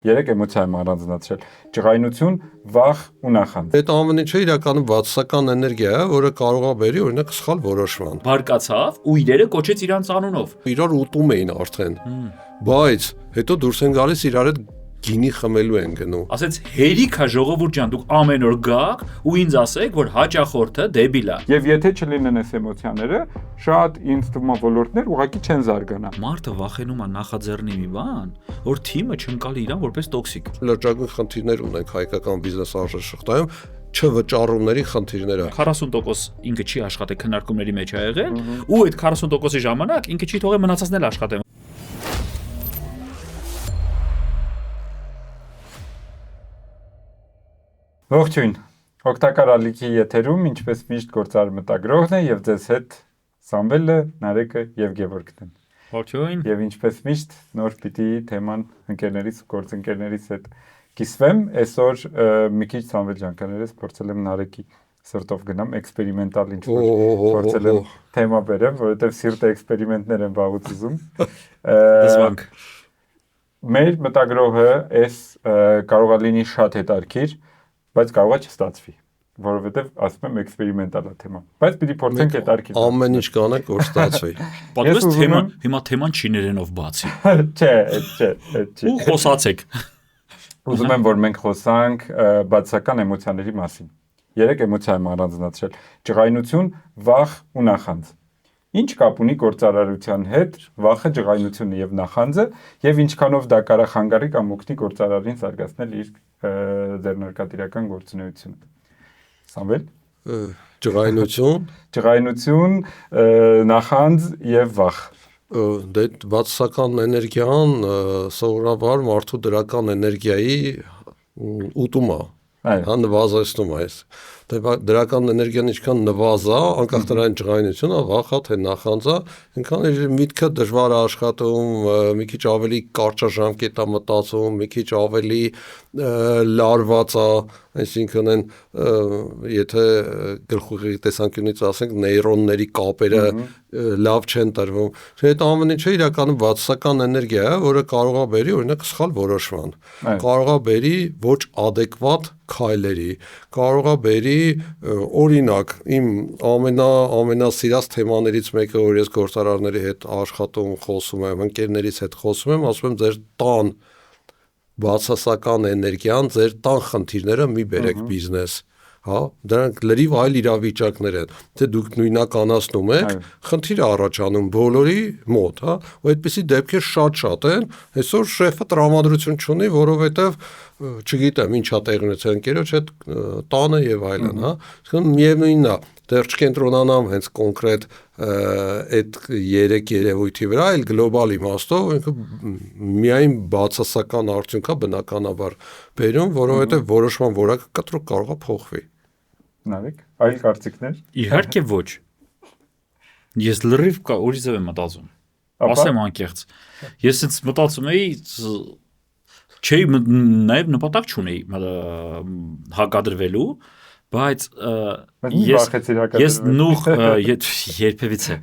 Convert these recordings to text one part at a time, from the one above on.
Երեք էմոցիա եմ առանձնացրել. ջղայնություն, վախ ու նախանձ։ Այդ ամեն ինչը իրականում վատսական էներգիա է, որը կարող է բերի օրինակ սխալ որոշման։ Բարկացավ ու իրերը կոչեց իրանց անունով։ Իրար ուտում էին արդեն։ Բայց հետո դուրս են գալիս իրար հետ գինի խմելու են գնում։ Ասեց հերիք է ժողովուրդ ջան, դուք ամեն օր գաք ու ինձ ասեք, որ հաճախորդը դեբիլ է։ Եվ եթե չլինեն այս էմոցիաները, շատ ինձ թվում է ոլորտներ ուղղակի չեն զարգանա։ Մարդը վախենում է նախաձեռնի մի բան, որ թիմը չընկալի իրան որպես տոքսիկ։ Լրջագույն խնդիրներ ունենք հայկական բիզնես արժեշտայում, չվճարումների խնդիրները։ 40% ինքը չի աշխատել քննարկումների մեջ ա եղել, ու այդ 40%-ի ժամանակ ինքը չի թողել մնացածն էլ աշխատեն։ Ողջույն։ Օգտակար ալիքի եթերում ինչպես միշտ գործար մտագրողն է եւ ձեզ հետ Սամվելը, Նարեկը եւ Գևորգն են։ Ողջույն։ Եվ ինչպես միշտ նոր պիտի թեման ընկերներից ու գործընկերներից հետ կիսվեմ։ Այսօր մի քիչ Սամվել ջան կներես փորձել եմ Նարեկի սրտով գնամ էքսպերիմենտալ ինչ-որ փորձել եմ թեմա բերեմ, որովհետեւ սիրտը էքսպերիմենտներ են վաղուց ուզում։ Դասվանք։ Մեր մտագրողը այս կարող է լինի շատ հետաքրքիր, բայց կարող է չստացվի, որովհետև ասում եմ էքսպերիմենտալ է թեման, բայց պիտի փորձենք հետաքրքիր։ Ամեն ինչ կանենք, որ ստացվի։ Պատմես թեման, հիմա թեման չիներենով բացի։ Չէ։ Ու խոսացեք։ Ուզում եմ, որ մենք խոսանք բացական էմոցիաների մասին։ Երեք էմոցիա եմ առանձնացրել. ջղայնություն, վախ ու նախանձ։ Ինչ կապ ունի գործարարության հետ վախը, ջղայնությունը եւ նախանձը, եւ ինչքանով դա կարող խանգարի կամ օգնի գործարարին զարգացնել իր ձեռնարկատիրական գործունեությունը։ Սամվել։ Ջղայնություն, նախանձ եւ վախ։ Դե վատսական էներգիան սովորաբար մարդու դրական էներգիայի ուտում է։ Հա նվազեցնում է այս։ Դրական էներգիան ինչքան նվազա, անկախ նրան ջղայնությունը, վախա թե նախանձա, այնքան իր միտքը դժվար է աշխատում, մի քիչ ավելի կարճաժամկետ է մտածում, մի քիչ ավելի լարված է, այսինքն են եթե գլխուղի տեսանկյունից ասենք նեյրոնների կապերը լավ չեն տրվում։ Այդ ամեն ինչը իրականում վատսական էներգիա է, որը կարող է բերի օրինակ սխալ որոշման, կարող է բերի ոչ ադեկվատ քայլերի, կարող է բերի օրինակ իմ ամենասիրած թեմաներից մեկը, որ ես գործարարների հետ աշխատում խոսում եմ, ընկերներից հետ խոսում եմ, ասում եմ ձեր տան բացասական էներգիան, ձեր տան խնդիրները մի բերեք բիզնես, հա, դրանք լրիվ այլ իրավիճակներ են, թե դուք նույնականացնում եք, խնդիր է առաջանում բոլորի մոտ, հա, ու այդպիսի դեպքեր շատ են, այսօր շեֆը տրամադրություն չունի, որովհետև չգիտեմ ինչա տեղ ունեցել ընկերոջ հետ տանը եւ այլն, հա, միևնույնն է, դեռ չկենտրոնանամ հենց կոնկրետ այդ երեք երևույթի վրա, այլ գլոբալ իմաստով ինքը միայն բացասական արդյունքա բնականաբար բերում, որովհետեւ որոշման որակը կտրուկ կարող է փոխվի։ Նարեկ, այլ կարծիքներ։ Իհարկե ոչ։ Ես լրիվ ուրիշ ձև եմ մտածում։ Ասեմ անկեղծ։ Ես ինձ մտածում էի չէի նաև նպատակ չունեի հակադրվելու, բայց ես նուխ երբևիցե,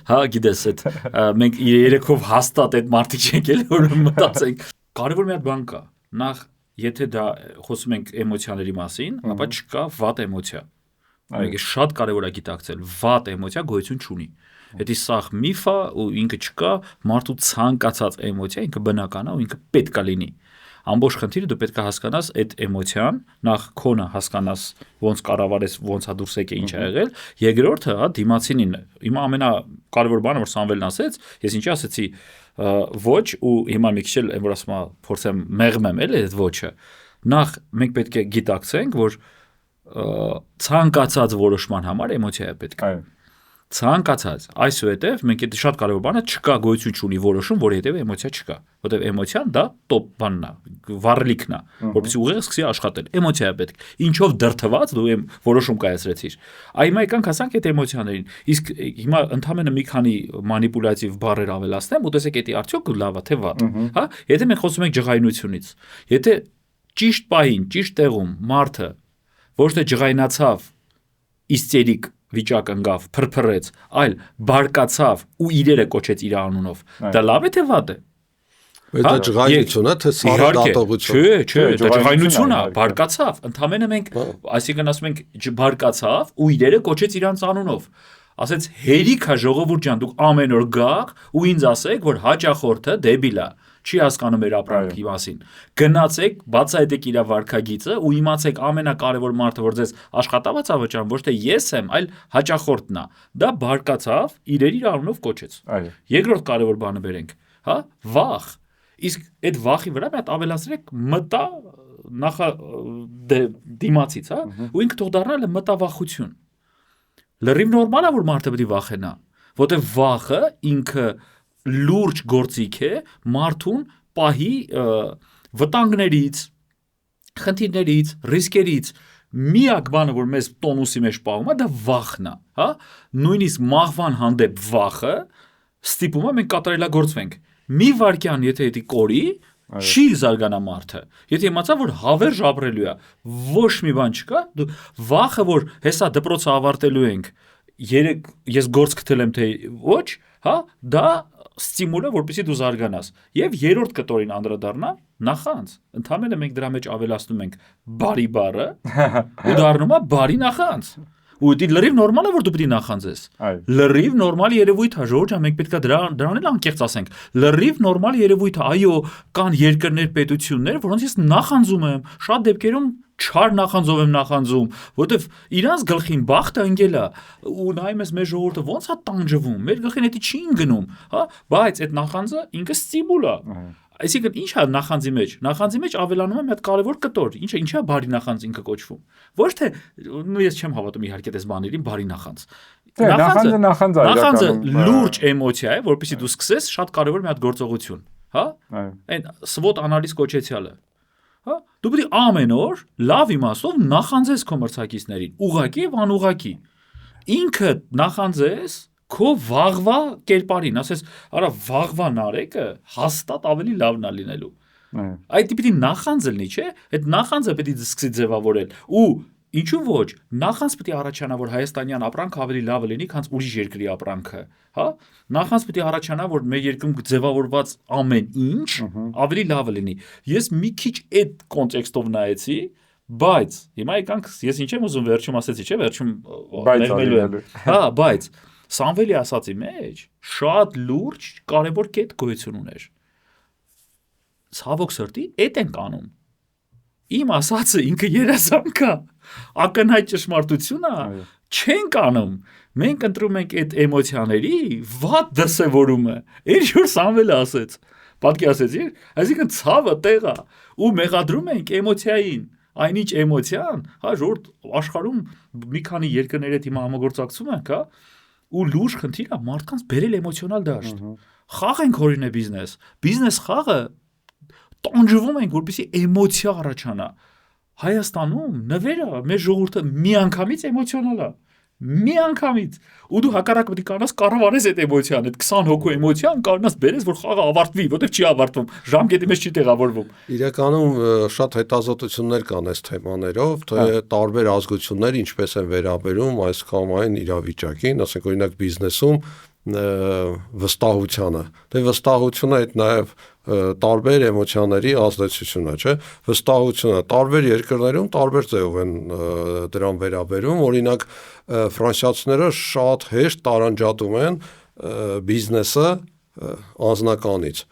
հա գիտես այդ մենք երեքով հաստատ այդ մարդիկ չենք էլ որ մտածենք։ Կարևոր մի հատ բան կա։ Նախ եթե դա խոսում ենք էմոցիաների մասին, ապա չկա վատ էմոցիա։ Այո, շատ կարևոր է գիտակցել, վատ էմոցիա գոյություն չունի։ Դա սաղ միֆ է ու ինքը չկա, մարդու ցանկացած էմոցիա ինքը բնական է ու ինքը պետք է լինի։ Ամբողջ խնդիրը դու պետք է հասկանաս այդ էմոցիան, նախ քոնը հասկանաս ոնց կառավարես, ոնց է դուրս եկե ինչ ա եղել, երկրորդը հա դիմացինին։ Հիմա ամենակարևոր բանը որ Սամվելն ասեց, ես ինչի ասեցի ոչ ու հիմա մի քիչ էլ որ ասում եմ փորձեմ մեղմեմ էլ այդ ոչը։ Նախ մենք պետք է գիտակցենք, որ ցանկացած որոշման համար էմոցիա է պետք։ Այո։ Ցանկացած, այսուհետև մենք այդ շատ կարևոր բանը չկա գոյություն չունի որոշում, որի հետև էմոցիա չկա, որտեղ էմոցիան դա տոպ բանն է, վառելիքն է, որովհետեւ ուղեղը սկսի աշխատել, էմոցիա է պետք, ինչով դրթված դու որոշում կայացրեցիր։ Այ հիմա եկանք հասանք այդ էմոցիաներին, իսկ հիմա ընդհանրապես մի քանի մանիպուլյատիվ բառեր ավելացնեմ, ու տեսեք դա արդյոք լավ է թե վատ, հա, եթե մենք խոսում ենք ջղայնությունից, եթե ճիշտ պահին, ճիշտ տեղում մարդը ոչ թե ջղայնացավ, իստերիկ վիճակ ընկավ, փրփրեց, այլ բարկացավ ու իրերը կոչեց իր անունով։ Դա լավ է թե վատ է։ Դա ջղայնությունն է, թե սարը դատողություն։ Չէ, դա ջղայնությունն է, բարկացավ։ Ընդամենը մենք, այսինքն ասում ենք բարկացավ ու իրերը կոչեց իրանց անունով։ Ասեց հերիք է ժողովուրդ ջան, դուք ամեն օր գաք ու ինձ ասեք, որ հաճախորդը դեբիլ է, չի հասկանում մեր ապրանքի մասին։ Գնացեք, բացահայտեք իր վարքագիծը ու իմացեք ամենակարևոր մարդը, որ ձեզ աշխատավարձ ավճարում, ոչ թե ես եմ, այլ հաճախորդն է։ Դա բարկացավ, իր անունով կոչեց։ Երկրորդ կարևոր բանը բերենք, հա, վախ։ Իսկ այդ վախի վրա մի հատ ավելացրեք մտա դիմացից, հա, ու ինքը թող դառնա մտավախություն։ Լրիվ նորմալ է, որ մարդը պետք է վախենա, որտեղ վախը ինքը լուրջ գործիք է մարդուն պահի վտանգներից, խնդիրներից, ռիսկերից։ Միակ բանը, որ մեզ տոնուսի մեջ պահում է, դա վախն է, հա, նույնիսկ մահվան հանդեպ վախը ստիպում է մենք կատարելագործվենք։ Մի վարքյան, եթե դա կորի, չի զարգանա մարդը։ Եթե իմացա, որ հավերժ ապրելու է, ոչ մի բան չկա, վախը, որ հեսա դպրոցը ավարտելու ենք, ես գործ գտել եմ, թե ոչ, հա, դա ստիմուլ է, որպեսզի դու զարգանաս։ Եվ երրորդ կտորին անդրադառնա նախանձ։ Ընդհանրապես մենք դրա մեջ ավելացնում ենք բարի բառը ու դառնում է բարի նախանձ։ Ու դա լրիվ նորմալ է, որ դու պետք է նախանձես։ Լրիվ նորմալ երևույթ է, ժողովուրդ, մենք պետք է դրան էլ անկեղծ ասենք։ Լրիվ նորմալ երևույթ է, այո, կան երկրներ, պետություններ, որոնց ես նախանձում եմ, շատ դեպքերում չար նախանձով եմ նախանձում, որովհետև իրանց գլխին բախտը ընկել է, ու նայում ես մեր ժողովուրդը ոնց է տանջվում, մեր գլխին դա չի ընկնում, հա, բայց այդ նախանձը ինքը ստիմուլ է։ Այսինքն ի՞նչ է նախանձի մեջ։ Նախանձի մեջ ավելանում է մի հատ կարևոր կտոր։ Ինչի է բարի նախանձ ինքը կոչվում։ Ոչ թե ես չեմ հավատում իհարկե դες բաներին բարի նախանձ։ Նախանձը լուրջ էմոցիա է, որպեսզի դու սկսես շատ կարևոր մի հատ գործողություն, հա։ Այն SWOT անալիզ կոչեցյալը։ Հա, դու պետք է ամեն օր լավ իմաստով նախանձես քո մրցակիցներին, ուղղակի եւ անուղղակի։ Ինքը նախանձես քո վաղվա կերպարին, ասես, արա վաղվա նարեկը հաստատ ավելի լավն է լինելու։ Այդ պիտի նախանձ լինի, չէ՞։ Այդ նախանձը պետք է սկսի ձևավորել։ Ու ինչու ոչ, նախանձ պետք է առաջանա, որ հայաստանյան ապրանքը ավելի լավը լինի, քան ուրիշ երկրի ապրանքը, հա։ Նախանձ պետք է առաջանա, որ մեր երկրում ձևավորված ամեն ինչ ավելի լավը լինի։ Ես մի քիչ այդ կոնտեքստով նայեցի, բայց հիմա եկանք, ես ինչ եմ ուզում վերջում ասեցի, չէ՞, վերջում ներմելու եմ։ Հա, բայց Սամվելի ասացի մեջ շատ լուրջ կարևոր կետ գոյություն ուներ։ Ցավոք սրտի, այդ ենք անում։ Իմ ասածը ինքը երազանք է, ակնհայտ ճշմարտություն է, չենք անում։ Մենք ընտրում ենք այդ էմոցիաների վատ դրսևորումը։ Ինչ որ Սամվելը ասեց, պատկերացրեցի, այսինքն ցավը տեղ է ու մեղադրում ենք էմոցիային։ Այնինչ էմոցիան, հա, ժողովուրդ աշխարհում մի քանի երկրների հետ հիմա համագործակցում ենք, հա, ու լուրջ խնդիր է մարդկանց բերել էմոցիոնալ դաշտ։ Խաղ ենք օրինե բիզնես խաղը տանջվում ենք, որպեսզի էմոցիա առաջանա։ Հայաստանում նվերը մեր ժողովուրդը միանգամից էմոցիոնալ է։ Միանգամից։ Ու դու հակառակ պետք է կանաս կառավարես այդ էմոցիան, այդ 20 հոգու էմոցիան կանաս բերես, որ խաղը ավարտվի, որտեղ չի ավարտվում, ժամկետի մեջ չի տեղավորվում։ Իրականում շատ հետազոտություններ կան այս թեմաներով, թե տարբեր ազգություններ ինչպես են վերաբերում այս կամ այն իրավիճակին, ասենք օրինակ բիզնեսում վստահությանը։ Դե վստահությունը այդ նաև տարբեր էմոցիաների ազդեցությունն է, չէ՞։ Վստահությունը տարբեր երկրներում տարբեր ձևով են դրան վերաբերում, օրինակ ֆրանսիացիները շատ հեշտ տարանջատում են բիզնեսը անձնականից։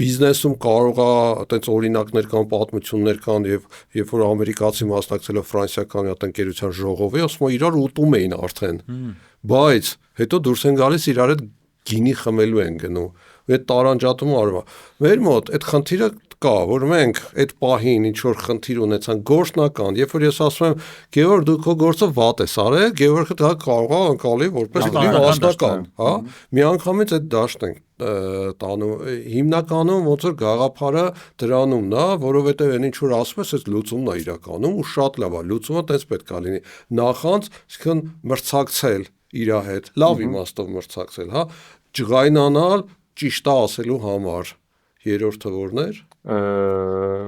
Բիզնեսում կարող է այտենց օրինակներ կան, պատմություններ կան եւ երբ որ ամերիկացի մասնակցելով ֆրանսիական ընկերության ժողովի, ասում են իրար ուտում էին արդեն։ Բայց հետո դուրս են գալիս իրար հետ գինի խմելու են գնում։ Այդ տարանջատումը արվում է։ Մեր մոտ այդ խնդիրը կա, որ մենք այդ պահին ինչ որ խնդիր ունեցան գործնական, երբ որ ես ասում եմ, Գևորգ դու քո գործը վատ ես արել, Գևորգը դա կարող է անցալի որպես մասնական, հա։ Միանգամից այդ դաշտն ենք տանում հիմնականում ոնց որ գաղափարը դրանումն է, որովհետև այն ինչ որ ասում ես, այդ լուծումն է իրականում ու շատ լավ է, լուծումը տես պետք է լինի։ Նախանց, այսինքն մրցակցել իր հետ, լավ իմաստով մրցակցել, հա, ջղայնանալ ճիշտը ասելու համար։ Երրորդը որն էր։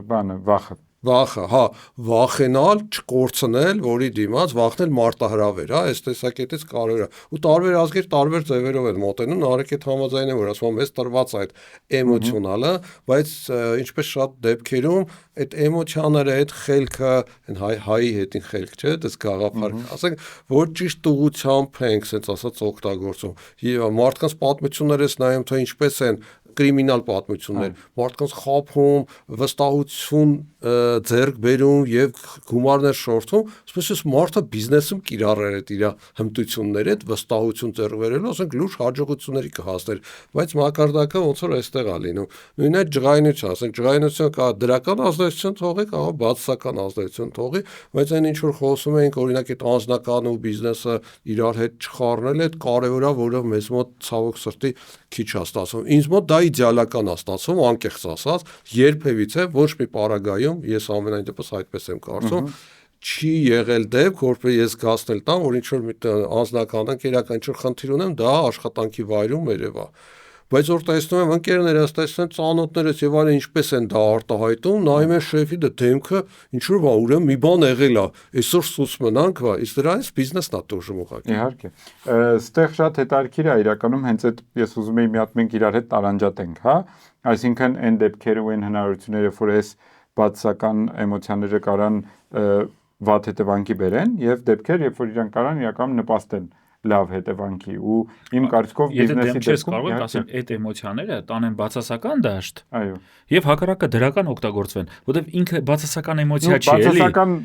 Բանը վախը։ Վախը, հա, վախենալ, չկորցնել, որի դիմաց վախնել մարտահրավեր, հա, այս տեսակետից կարևոր է։ Ու տարբեր ազգեր տարբեր ձևերով են մոտենում, նարեկ այդ համաձայնեմ, որ ասում եմ, մեզ տրված է այդ էմոցիոնալը, բայց ինչպես շատ դեպքերում այդ էմոցիաները, այդ խելքը, այն հայի հետին խելք չէ, դες գաղափար, ասենք, որ ճիշտ ուղղությամբ ենք, ասենց ասած օգտագործում։ Եվ մարդկանց պատմությունները նայում, թե ինչպես են կրիմինալ պատմություններ, մարդկանց խաբում, վստահություն ձեռք բերում եւ գումարներ շորթում, ասես մարդը բիզնեսում կիրառել է իր հմտությունները, այդ վստահություն ձեռք բերելու, ասենք լուրջ հաջողությունների կհասներ, բայց մակարդակը ոնց որ այստեղ է լինում։ Նույն այդ ջղայնություն, ասենք ջղայնությունը կա դրական ազդեցություն թողի, կարող բացասական ազդեցություն թողի, բայց այն ինչ որ խոսում ենք, օրինակ այդ անձնական ու բիզնեսը իրար հետ չխառնել, այդ կարևոր է, որը մեզ մոտ ցավոք սրտի քիչ է ստացվում։ Ինձ մոտ դա իդեալական է ստացվում, անկեղծ ասած, երբևիցե ոչ մի պարագայում, ես ամենայն դեպս այդպես եմ կարծում, չի եղել դեպք, որպես ես գացնել տամ, որ ինչ որ մի անձնական ընկերական ինչ որ խնդիր ունեմ, դա աշխատանքի վայրում երևա։ Բայց որ տեսնում եմ ընկերներս, տեսնում ծանոթներս եւ այլն ինչպես են դա արտահայտում, նայում եմ շեֆի դեմքը, ինչ որ բա ուրեմն մի բան եղել է, այսօր սուս մնանք, վա, իսկ դրանից բիզնեսն է տոժում ուղղակի։ Իհարկե։ Այստեղ շատ հետաքրքիր է իրականում հենց այդ ես ուզում եի մի հատ մենք իրար հետ տարանջատենք, հա, այսինքն այն դեպքերը ու այն հնարավորությունները, որ այս բացասական էմոցիաները կարան վատ հետևանքի բերեն եւ դեպքեր, երբ որ իրանք կարան իրականում նպաստեն լավ հետևանքի ու իմ կարծիքով բիզնեսի դեպքում կարող եք ասել այդ էմոցիաները տանեն բացասական դաշտ։ Այո։ Եվ հակառակը դրական օգտագործվեն, որովհետև ինքը բացասական էմոցիա չի, էլի։ Բացասական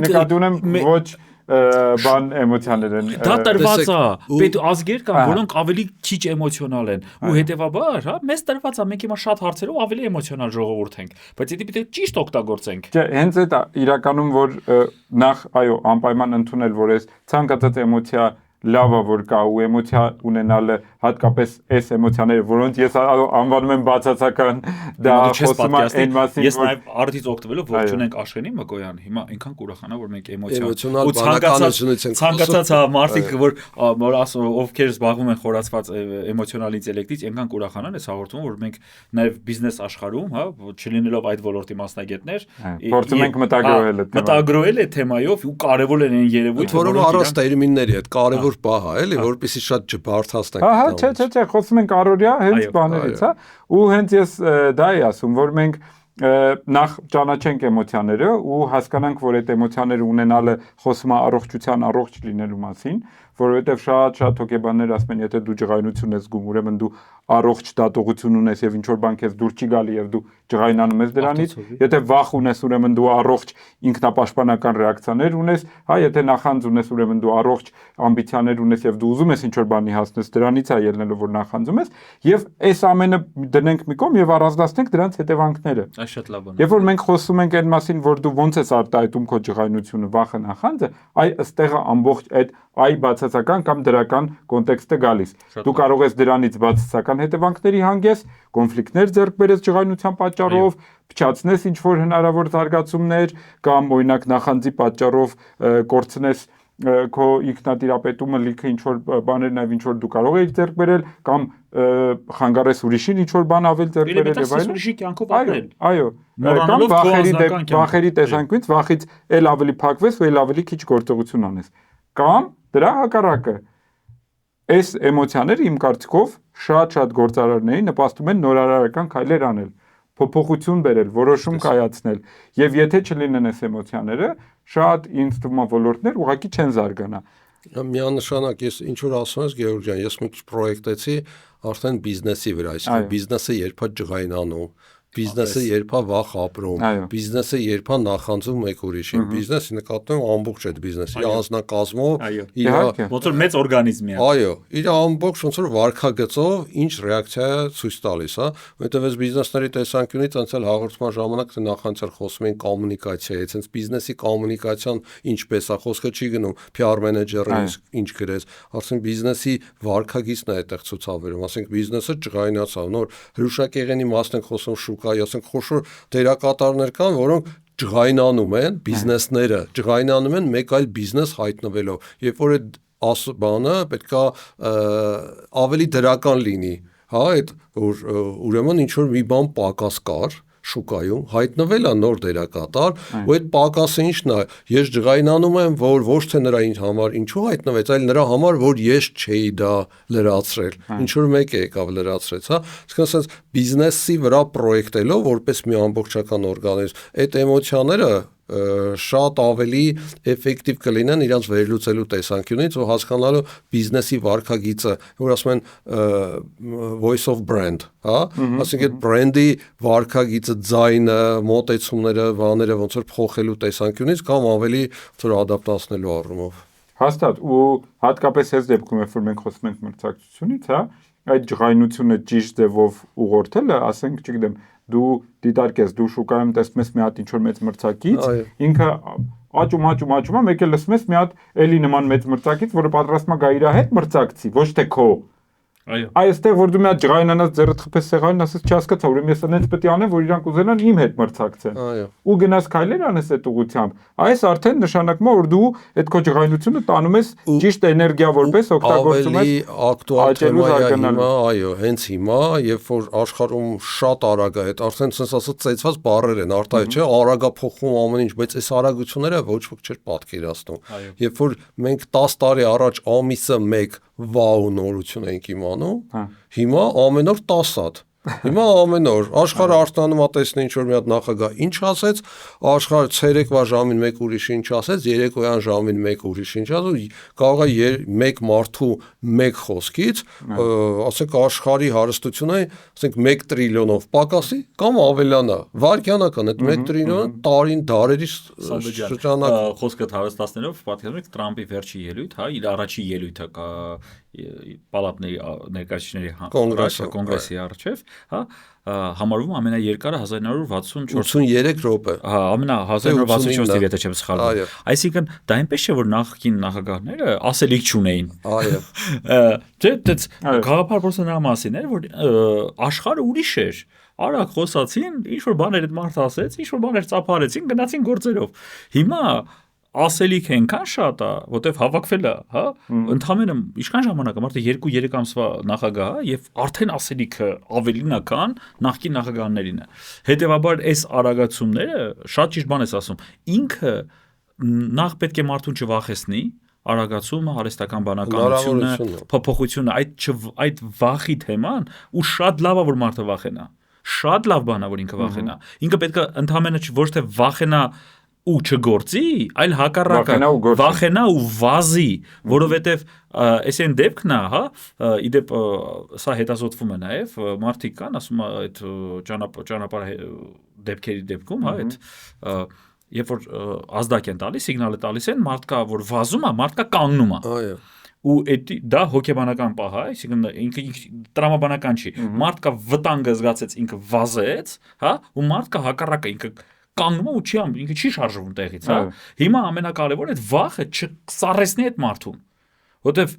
նկատի ունեմ ոչ բան էմոցիաներ են։ Դա տրված է, պետք ազգեր կան, որոնք ավելի քիչ էմոցիոնալ են, ու հետեւաբար, հա, մեզ տրված է, մենք հիմա շատ հարցերով ավելի էմոցիոնալ ժողովուրդ ենք, բայց դա պետք է ճիշտ օգտագործենք։ Չէ, հենց այդ իրականում որ նախ, այո, անպայման ընդունել, որ այս ցանկացած էմոցիա լավը որ կա ու էմոցիա ունենալը հատկապես այս էմոցիաները, որոնց ես անվանում եմ բացասական, դա խոսում է այն մասին, ես նաև արդից օգտվելով ողջունենք Աշխենի Մկոյան, հիմա այնքան կուրախանա, որ մենք էմոցիոնալ բանականությունից ենք ցանկացած մարդիկ, որ ասում ովքեր զբաղվում են խորացված էմոցիոնալ ինտելեկտից, այնքան կուրախանան այս հաղորդումը, որ մենք նաև բիզնես աշխարհում, հա, չլինելով այդ ոլորտի մասնագետներ, փորձում ենք մտագրոել այդ թեմայով ու կարևոր են այն երևույթը, որոնք առանց տերմինների այդ կարևոր բահ է, էլի, որպեսզի շատ չբարթացնենք։ Ահա, չէ, խոսում ենք առօրյա հենց բաներից, հա, ու հենց ես դա էի ասում, որ մենք նախ ճանաչենք էմոցիաները ու հասկանանք, որ այդ էմոցիաները ունենալը խոսում է առողջության առողջ լինելու մասին, որովհետև շատ հոգեբաններ ասում են, եթե դու ջղայնություն ես զգում, ուրեմն դու առողջ դատողություն ունես եւ ինչ որ բան քեզ դուր չի գալի եւ դու ջղայնանում ես դրանից, եթե վախ ունես, ուրեմն դու առողջ ինքնապաշտպանական ռեակցիաներ ունես, հա, եթե նախանձ ունես, ուրեմն դու առողջ ամբիցիաներ ունես եւ դու ուզում ես ինչ որ բանի հասնես, դրանից է ելնելով որ նախանձում ես եւ այս ամենը դնենք մի կողմ եւ առանձնացնենք դրանց հետևանքները։ Այս շատ լավ բան։ Երբ որ մենք խոսում ենք այն մասին, որ դու ոնց ես արտահայտում քո ջղայնությունը, վախը, նախանձը, այստեղ է ամբողջ այդ բացասական կամ դրական կոնտեքստը գալիս։ Դու կարող ես դրանից բացասական հետևանքների հանգես, կոնֆլիկտներ ձեռք բերես ջղայնության պատճառով, փչացնես ինչ որ հնարավոր զարգացումներ կամ օրինակ նախանձի պատճառով կորցնես քո ինքնատիրապետումը լիքը ինչ որ բաներ նաև ինչ որ դու կարող ես ձեռք բերել կամ խանգարես ուրիշին ինչ որ բան ավել ձեռք բերել եւ այլն։ Ուրիշի կյանքով ապրել։ Այո, կամ վախերի տեսանկյունից վախից էլ ավելի փակվես ու էլ ավելի քիչ գործողություն անես։ Կամ դրա հակառակը այս էմոցիաները իմ կարծիքով շատ գործարարների նպաստում են նորարարական քայլեր անել, փոփոխություն բերել, որոշում կայացնել, եւ եթե չլինեն այս էմոցիաները, շատ ինձ թվում է ոլորտներ ուղղակի չեն զարգանա։ Միանշանակ ես ինչ որ ասում ես Գեորգ ջան, ես մի քիչ պրոյեկտեցի արդեն բիզնեսի վրա, այսինքն բիզնեսը երբ է ջղայնանում, բիզնեսը երբ է վախ ապրում, բիզնեսը երբ է նախանձում մեկ ուրիշին, բիզնեսի նկատում ամբողջ այդ բիզնեսի անձնակազմով ոնց որ մեծ օրգանիզմ է։ Այո, իր ամբողջ ոնց որ վարքագծով ինչ ռեակցիա ցույց տալիս, հա, որովհետև այս բիզնեսների տեսանկյունից անցել հաղորդման ժամանակ նախանցել խոսում են կոմունիկացիայից, հենց բիզնեսի կոմունիկացիան ինչպես է, խոսքը չի գնում PR մենեջերը ինչ գրեց, արդեն բիզնեսի վարքագիծն է այդտեղ ցուցաբերում, ասենք բիզնեսը ջղայնացավ, նոր հրուշակեղենի մասն ենք խոսում շուկայի, ասենք խոշոր դերակատարներ կան, որոնք ջղայնանում են, բիզնեսները ջղայնանում են մեկ այլ բիզնես հայտնվելով, երբ որ այդ բանը պետքա ավելի դրական լինի, հա, այդ որ ուրեմն ինչ որ մի բան պակաս կար, շուկայում, հայտնվել է նոր դերակատար, ու այդ պակասը ինչն է, ես ջղայնանում եմ, որ ոչ թե նրա համար ինչու հայտնվեց, այլ նրա համար, որ ես չէի դա լրացրել, ինչ որ մեկը եկավ լրացրեց, հա, իսկ ասած բիզնեսի վրա պրոյեկտելով որպես մի ամբողջական օրգանիզմ, այդ էմոցիաները շատ ավելի էֆեկտիվ կլինեն իրանց վերլուծելու տեսանկյունից ու հասկանալու բիզնեսի վարքագիծը, որ ասում են voice of brand, հա, ասենք այդ բրենդի վարքագիծը, ձայնը, մոտեցումները, բաները ոնց որ փոխելու տեսանկյունից կամ ավելի ոնց որ ադապտացնելու առումով։ Հաստատ, ու հատկապես այս դեպքում, երբ որ մենք խոսում ենք մրցակցությունից, հա, այդ ջղայնությունը ճիշտ ձևով ուղղորդելը, ասենք, չգիտեմ, դու դիտարկես, դու շուկայում տեսնում ես մի հատ ինչ-որ մեծ մրցակից, ինքը աճում, մեկ էլ լսում ես մի հատ էլի նման մեծ մրցակից, որը պատրաստ է գա իր հետ մրցակցի, ոչ թե քո։ Այստեղ որ դու մի հատ ջղայնանաս ձեռդ խփես սեղանին, ասես չհասկացա, ուրեմն ես այնպես պետք է անեմ, որ իրանք ուզենան իմ հետ մրցակցեն։ Ու գնաս քայլեր անես այդ ուղղությամբ։ Այս արդեն նշանակում է, որ դու այդ քո ջղայնությունը տանում ես ճիշտ էներգիա որպես օգտագործում ես։ Ավելի ակտուալ թեմա է հիմա, այո, հենց հիմա, երբ որ աշխարհում շատ արագ է, այդ արդեն sense ասած ծեծված բառեր են, արտահայտ չէ, արագ է փոխվում ամեն ինչ, բայց այս արագությունները ոչ ոք չէր պատկերացնում։ Երբ որ մենք 10 տարի առաջ ամիսը 1 վաու նորություն ենք իմանում, հիմա ամեն օր 10 հատ։ Հիմա ամեն օր աշխարհը արտանում է տեսնի ինչ որ մի հատ նախագահ ինչ ասեց, աշխարհը ցերեկվա ժամին մեկ ուրիշ ինչ ասեց, երեկոյան ժամին մեկ ուրիշ ինչ ասեց, կարող է մեկ մարդու մեկ խոսքից, ասենք աշխարհի հարստությունը, ասենք 1 տրիլիոնով պակասի կամ ավելանա։ Վարկյանական այդ 1 տրիլիոնը տարին դարերի շրջանակ խոսքը հարստացնելով պատկերացնում եք Տրամպի վերջի ելույթ, հա, իր առաջի ելույթը պալատների ներկայացուցիչների կոնգրեսի առջև, հա, համարվում ամենաերկարը 1964 րոպե։ Հա, ամենա 1964 եթե չեմ սխալվում։ Այսինքն դա այնպես չէ որ նախկին նախագահները ասելիք չունեին։ Այո։ Դե գաղափար просто նրա մասին էր, որ աշխարհը ուրիշ էր։ Արագ խոսացին, ինչ որ բաներ այդ մարդը ասեց, ինչ որ բաներ ծափարեցին, գնացին գործերով։ Հիմա ասելիք այնքան շատ է, որտեվ հավաքվել է, հա, ընդհանրապես ինչքան ժամանակ է, մարդը 2-3 ամսվա նախագահ է եւ արդեն ասելիքը ավելին է, քան նախկին նախագահներին է։ Հետևաբար այս արագացումները շատ ճիշտ բան ես ասում։ Ինքը նախ պետք է մարդուն չվախեցնի, արագացումը, արհեստական բանականությունը, փոփոխությունը, այդ վախի թեման ու շատ լավ է որ մարդը վախենա։ Շատ լավ բան է որ ինքը վախենա։ Ինքը պետք է ընդհանրապես ոչ թե վախենա ու չգործի, այլ հակառակը վախենա ու վազի, որովհետև այս այն դեպքն է, հա, իդեպ սա հետազոտվում է նաև, մարդիկ կան, ասում է այդ ճանապարհ դեպքերի դեպքում, հա, այդ երբ որ ազդակ են տալիս, սիգնալ է տալիս են, մարդկա որ վազում է, մարդկա կանգնում է։ Այո։ Ու դա հոգեբանական պահ է, այսինքն ինքը տրամաբանական չի։ Մարդկա վտանգը զգացեց, ինքը վազեց, հա, ու մարդկա հակառակը ինքը կանգնում ու չի ինքը չի շարժվում տեղից, հա։ Հիմա ամենակարևորը այդ վախը չսառեցնի այդ մարդուն։ Որտեվ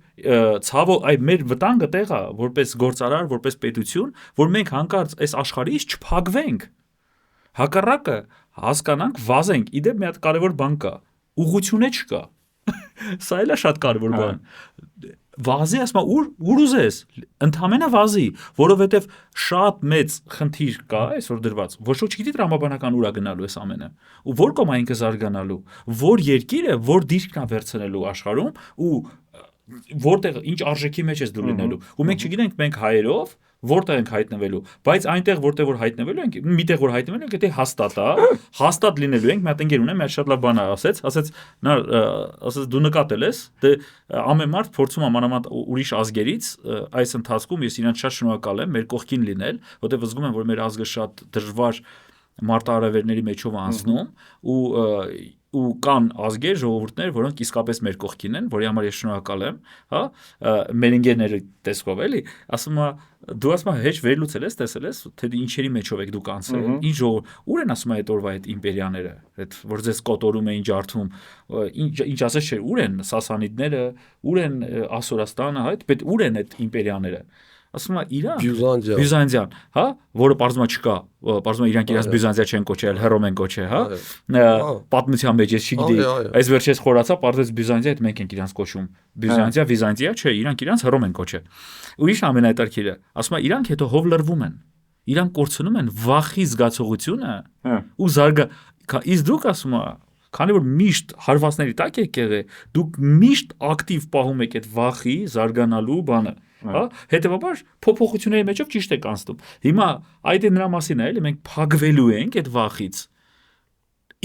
ցավոք այ մեր վտանգը տեղ է որպես գործարար, որպես պետություն, որ մենք հանկարծ այս աշխարհից չփակվենք։ Հակառակը հասկանանք, վազենք։ Իդեպ մի հատ կարևոր բան կա։ Ուղղությունը չկա։ Սա էլ է շատ կարևոր բան։ Վազի ասма ուր ուզես, ընդհանրապես վազի, որովհետև շատ մեծ խնդիր կա այսօր դրված։ Ոչ ոք չգիտի տրամաբանական ուր է գնալու այս ամենը։ Ու որ կոմ այնքը զարգանալու, որ երկիրը, որ դիրքն է վերցնելու աշխարհում ու որտեղ ինչ արժեքի մեջ ես դու լինելու։ Ու մենք չգիտենք մենք հայերով որտեղ ենք հայտնվելու, բայց այնտեղ որտեղ որ հայտնվելու ենք, միտեղ որ հայտնվելու ենք, դա հաստատ է, հաստատ լինելու ենք, մի հատ ընկեր ունեմ, մի շատ լավ բան ասեց, նա ասեց դու նկատել ես, դե ամեն մարդ փորձում է մանավանդ ուրիշ ազգերից այս ընթացքում ես իրանց շատ շնորհակալ եմ մեր կողքին լինել, որտեղ զգում եմ որ մեր ազգը շատ դժվար մարտահրավերների մեջով անցնում ու կան ազգեր, ժողովուրդներ, որոնք իսկապես մեր կողքին են, որի համար ես շնորհակալ եմ, հա, մեր ընկերների տեսքով էլի, ասում է դու ասում ես հեչ վերլուծել ես, տեսել ես, թե ինչերի մեջով եք դուք անցել, ինչ ժողովուրդ, ուր են ասում այդ օրվա այդ իմպերիաները, այդ որ ձեզ կոտորում էին, ջարդում, ինչ ասես չէ, ուր են Սասանիդները, ուր են Ասորաստանը, հա, այդ ուր են այդ իմպերիաները ասում է Իրան, Բյուզանդիան, հա, որը բարձրացում չկա, բարձրացում իրանք իրաց Բյուզանդիա չեն կոչել, Հռոմ են կոչել, հա, պատմության մեջ ես չգիտեի, այս վերջերս խորացա, բարձրաց Բյուզանդիա, այդ մենք ենք իրանց կոչում, Բյուզանդիա, Վիզանտիա, չէ, իրանք իրաց Հռոմ են կոչել։ Ու ինչ ամենահետաքրքիրը, ասում է իրանք հետո հով լրվում են, իրանք կորցնում են վախի զգացողությունը ու իսկ դուք ասում եք, քանի որ միշտ հարվածների տակ եք եղել, դուք միշտ ակտիվ պահում եք այդ վախի զարգանալու բանը, հա, հետեւաբար փոփոխությունների մեջով ճիշտ եք անցնում։ Հիմա այդ է նրա մասին է, էլի մենք փակվելու ենք այդ վախից։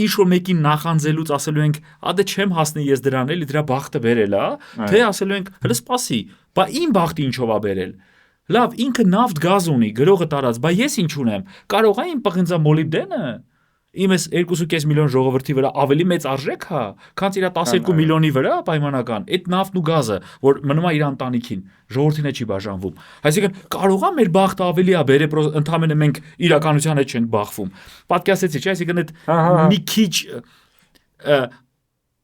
Ինչ որ մեկին նախանձելուց ասելու ենք, «Ադե չեմ հասնի ես դրան, էլի դրա բախտը բերել է», թե ասելու ենք, «Հələ սպասի, բա իմ բախտը ինչով է բերել»։ Լավ, ինքը նավթ գազ ունի, գրողը տարած, բա ես ինչ ունեմ։ Կարող է իմ պղնձա մոլիբդենը իմ էս 2.5 միլիոն ժողովրդի վրա ավելի մեծ արժեք հա, քան իր 12 միլիոնի վրա պայմանական, այդ նավթն ու գազը, որ մնում է իր ընտանիքին, ժողովրդին է չի բաժանվում։ Այսինքն կարող է մեր բախտը ավելի է բերել, ընդհանրապես մենք իրականության հետ չենք բախվում։ Պատկասեցի, չէ՞, այսինքն այդ մի քիչ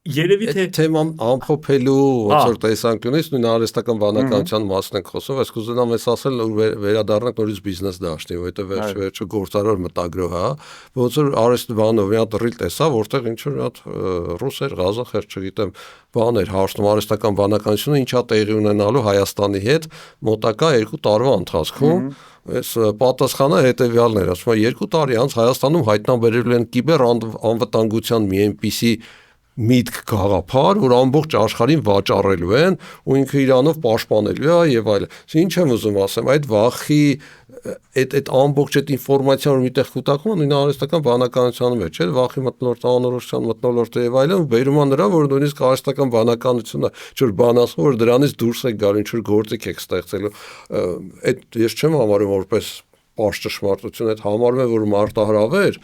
երևի թե թեման ամփոփելու ոնց որ տեսանկյունից նույն արհեստական բանականության մասն ենք խոսում, բայց կուզենամ ես ասել որ վերադառնանք նորից բիզնես դաշտի, որովհետև վերջ-վերջը գործարար մտագրող է, ոնց որ արհեստ բանով մի հատ ռիլ տեսա, որտեղ ինչ որ հատ ռուսեր, ղազախեր, չգիտեմ, բաներ հարցնում արհեստական բանականությունը ինչա տեղի ունենալու Հայաստանի հետ մոտակա 2 տարվա ընթացքում Այս պատասխանը հետևյալն էր, ասում եմ 2 տարի անց Հայաստանում հայտնաբերել են կիբեր անվտանգության մի այնպիսի միտք գաղափար, որ ամբողջ աշխարհին վաճառելու են ու ինքը իրանով պաշտպանելու է եւ այլն։ Ինչ եմ ուզում ասեմ, այդ վախի այդ ամբողջ այդ ինֆորմացիան որ միտեղ կուտակում է նույն արհեստական բանականության մեջ, չէ՞, վախի մտնոլորտ, անորոշության մտնոլորտը եւ այլն, բերում է նրա, որ նույնիսկ արհեստական բանականությունը ինչ-որ բան ասում, որ դրանից դուրս է գալու, ինչ-որ գործիք եք ստեղծելու։ Այդ ես չեմ համարում որպես պարզ ճշմարտություն, այդ համարում եմ որ մարտահրավեր,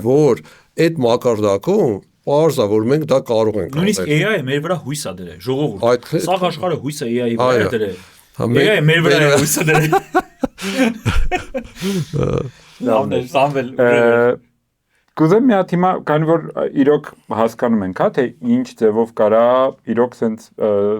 որ այդ մակարդակում Պարզ է, որ մենք դա կարող ենք անել։ Նույնիսկ AI-ը մեր վրա հույս է դրել, ժողովուրդ։ Սաղ աշխարհը հույս է AI-ի վրա դրել։ AI-ը մեր վրա հույս է դրել։ Լավն է, Սամվել։ Կուզեմ մի հատ հիմա, քանի որ իրոք հասկանում ենք, հա, թե ինչ ձևով կարա իրոք sense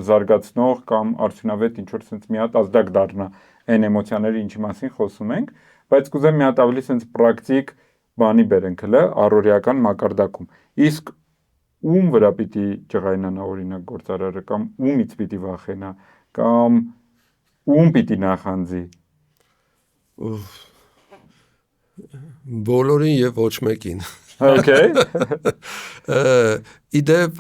զարգացնող կամ արդյունավետ ինչ որ sense մի հատ ազդակ դառնա այն էմոցիաների ինչի մասին խոսում ենք, բայց կուզեմ մի հատ ավելի sense պրակտիկ բանի բերենք հələ առօրեական մակարդակում։ Իսկ ում վրա պիտի ջղայնանա օրինակ գործարարը կամ ումից պիտի վախենա կամ ում պիտի նախանձի։ Բոլորին եւ ոչ մեկին։ Okay։ Իդեպ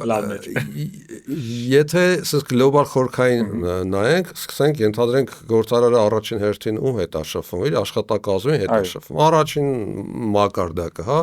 եթե ասես գլոբալ խորքային նայենք, սկսենք ենթադրենք գործարարը առաջին հերթին ում հետ է շփվում, իր աշխատակազմի հետ է շփվում։ Առաջին մակարդակը, հա,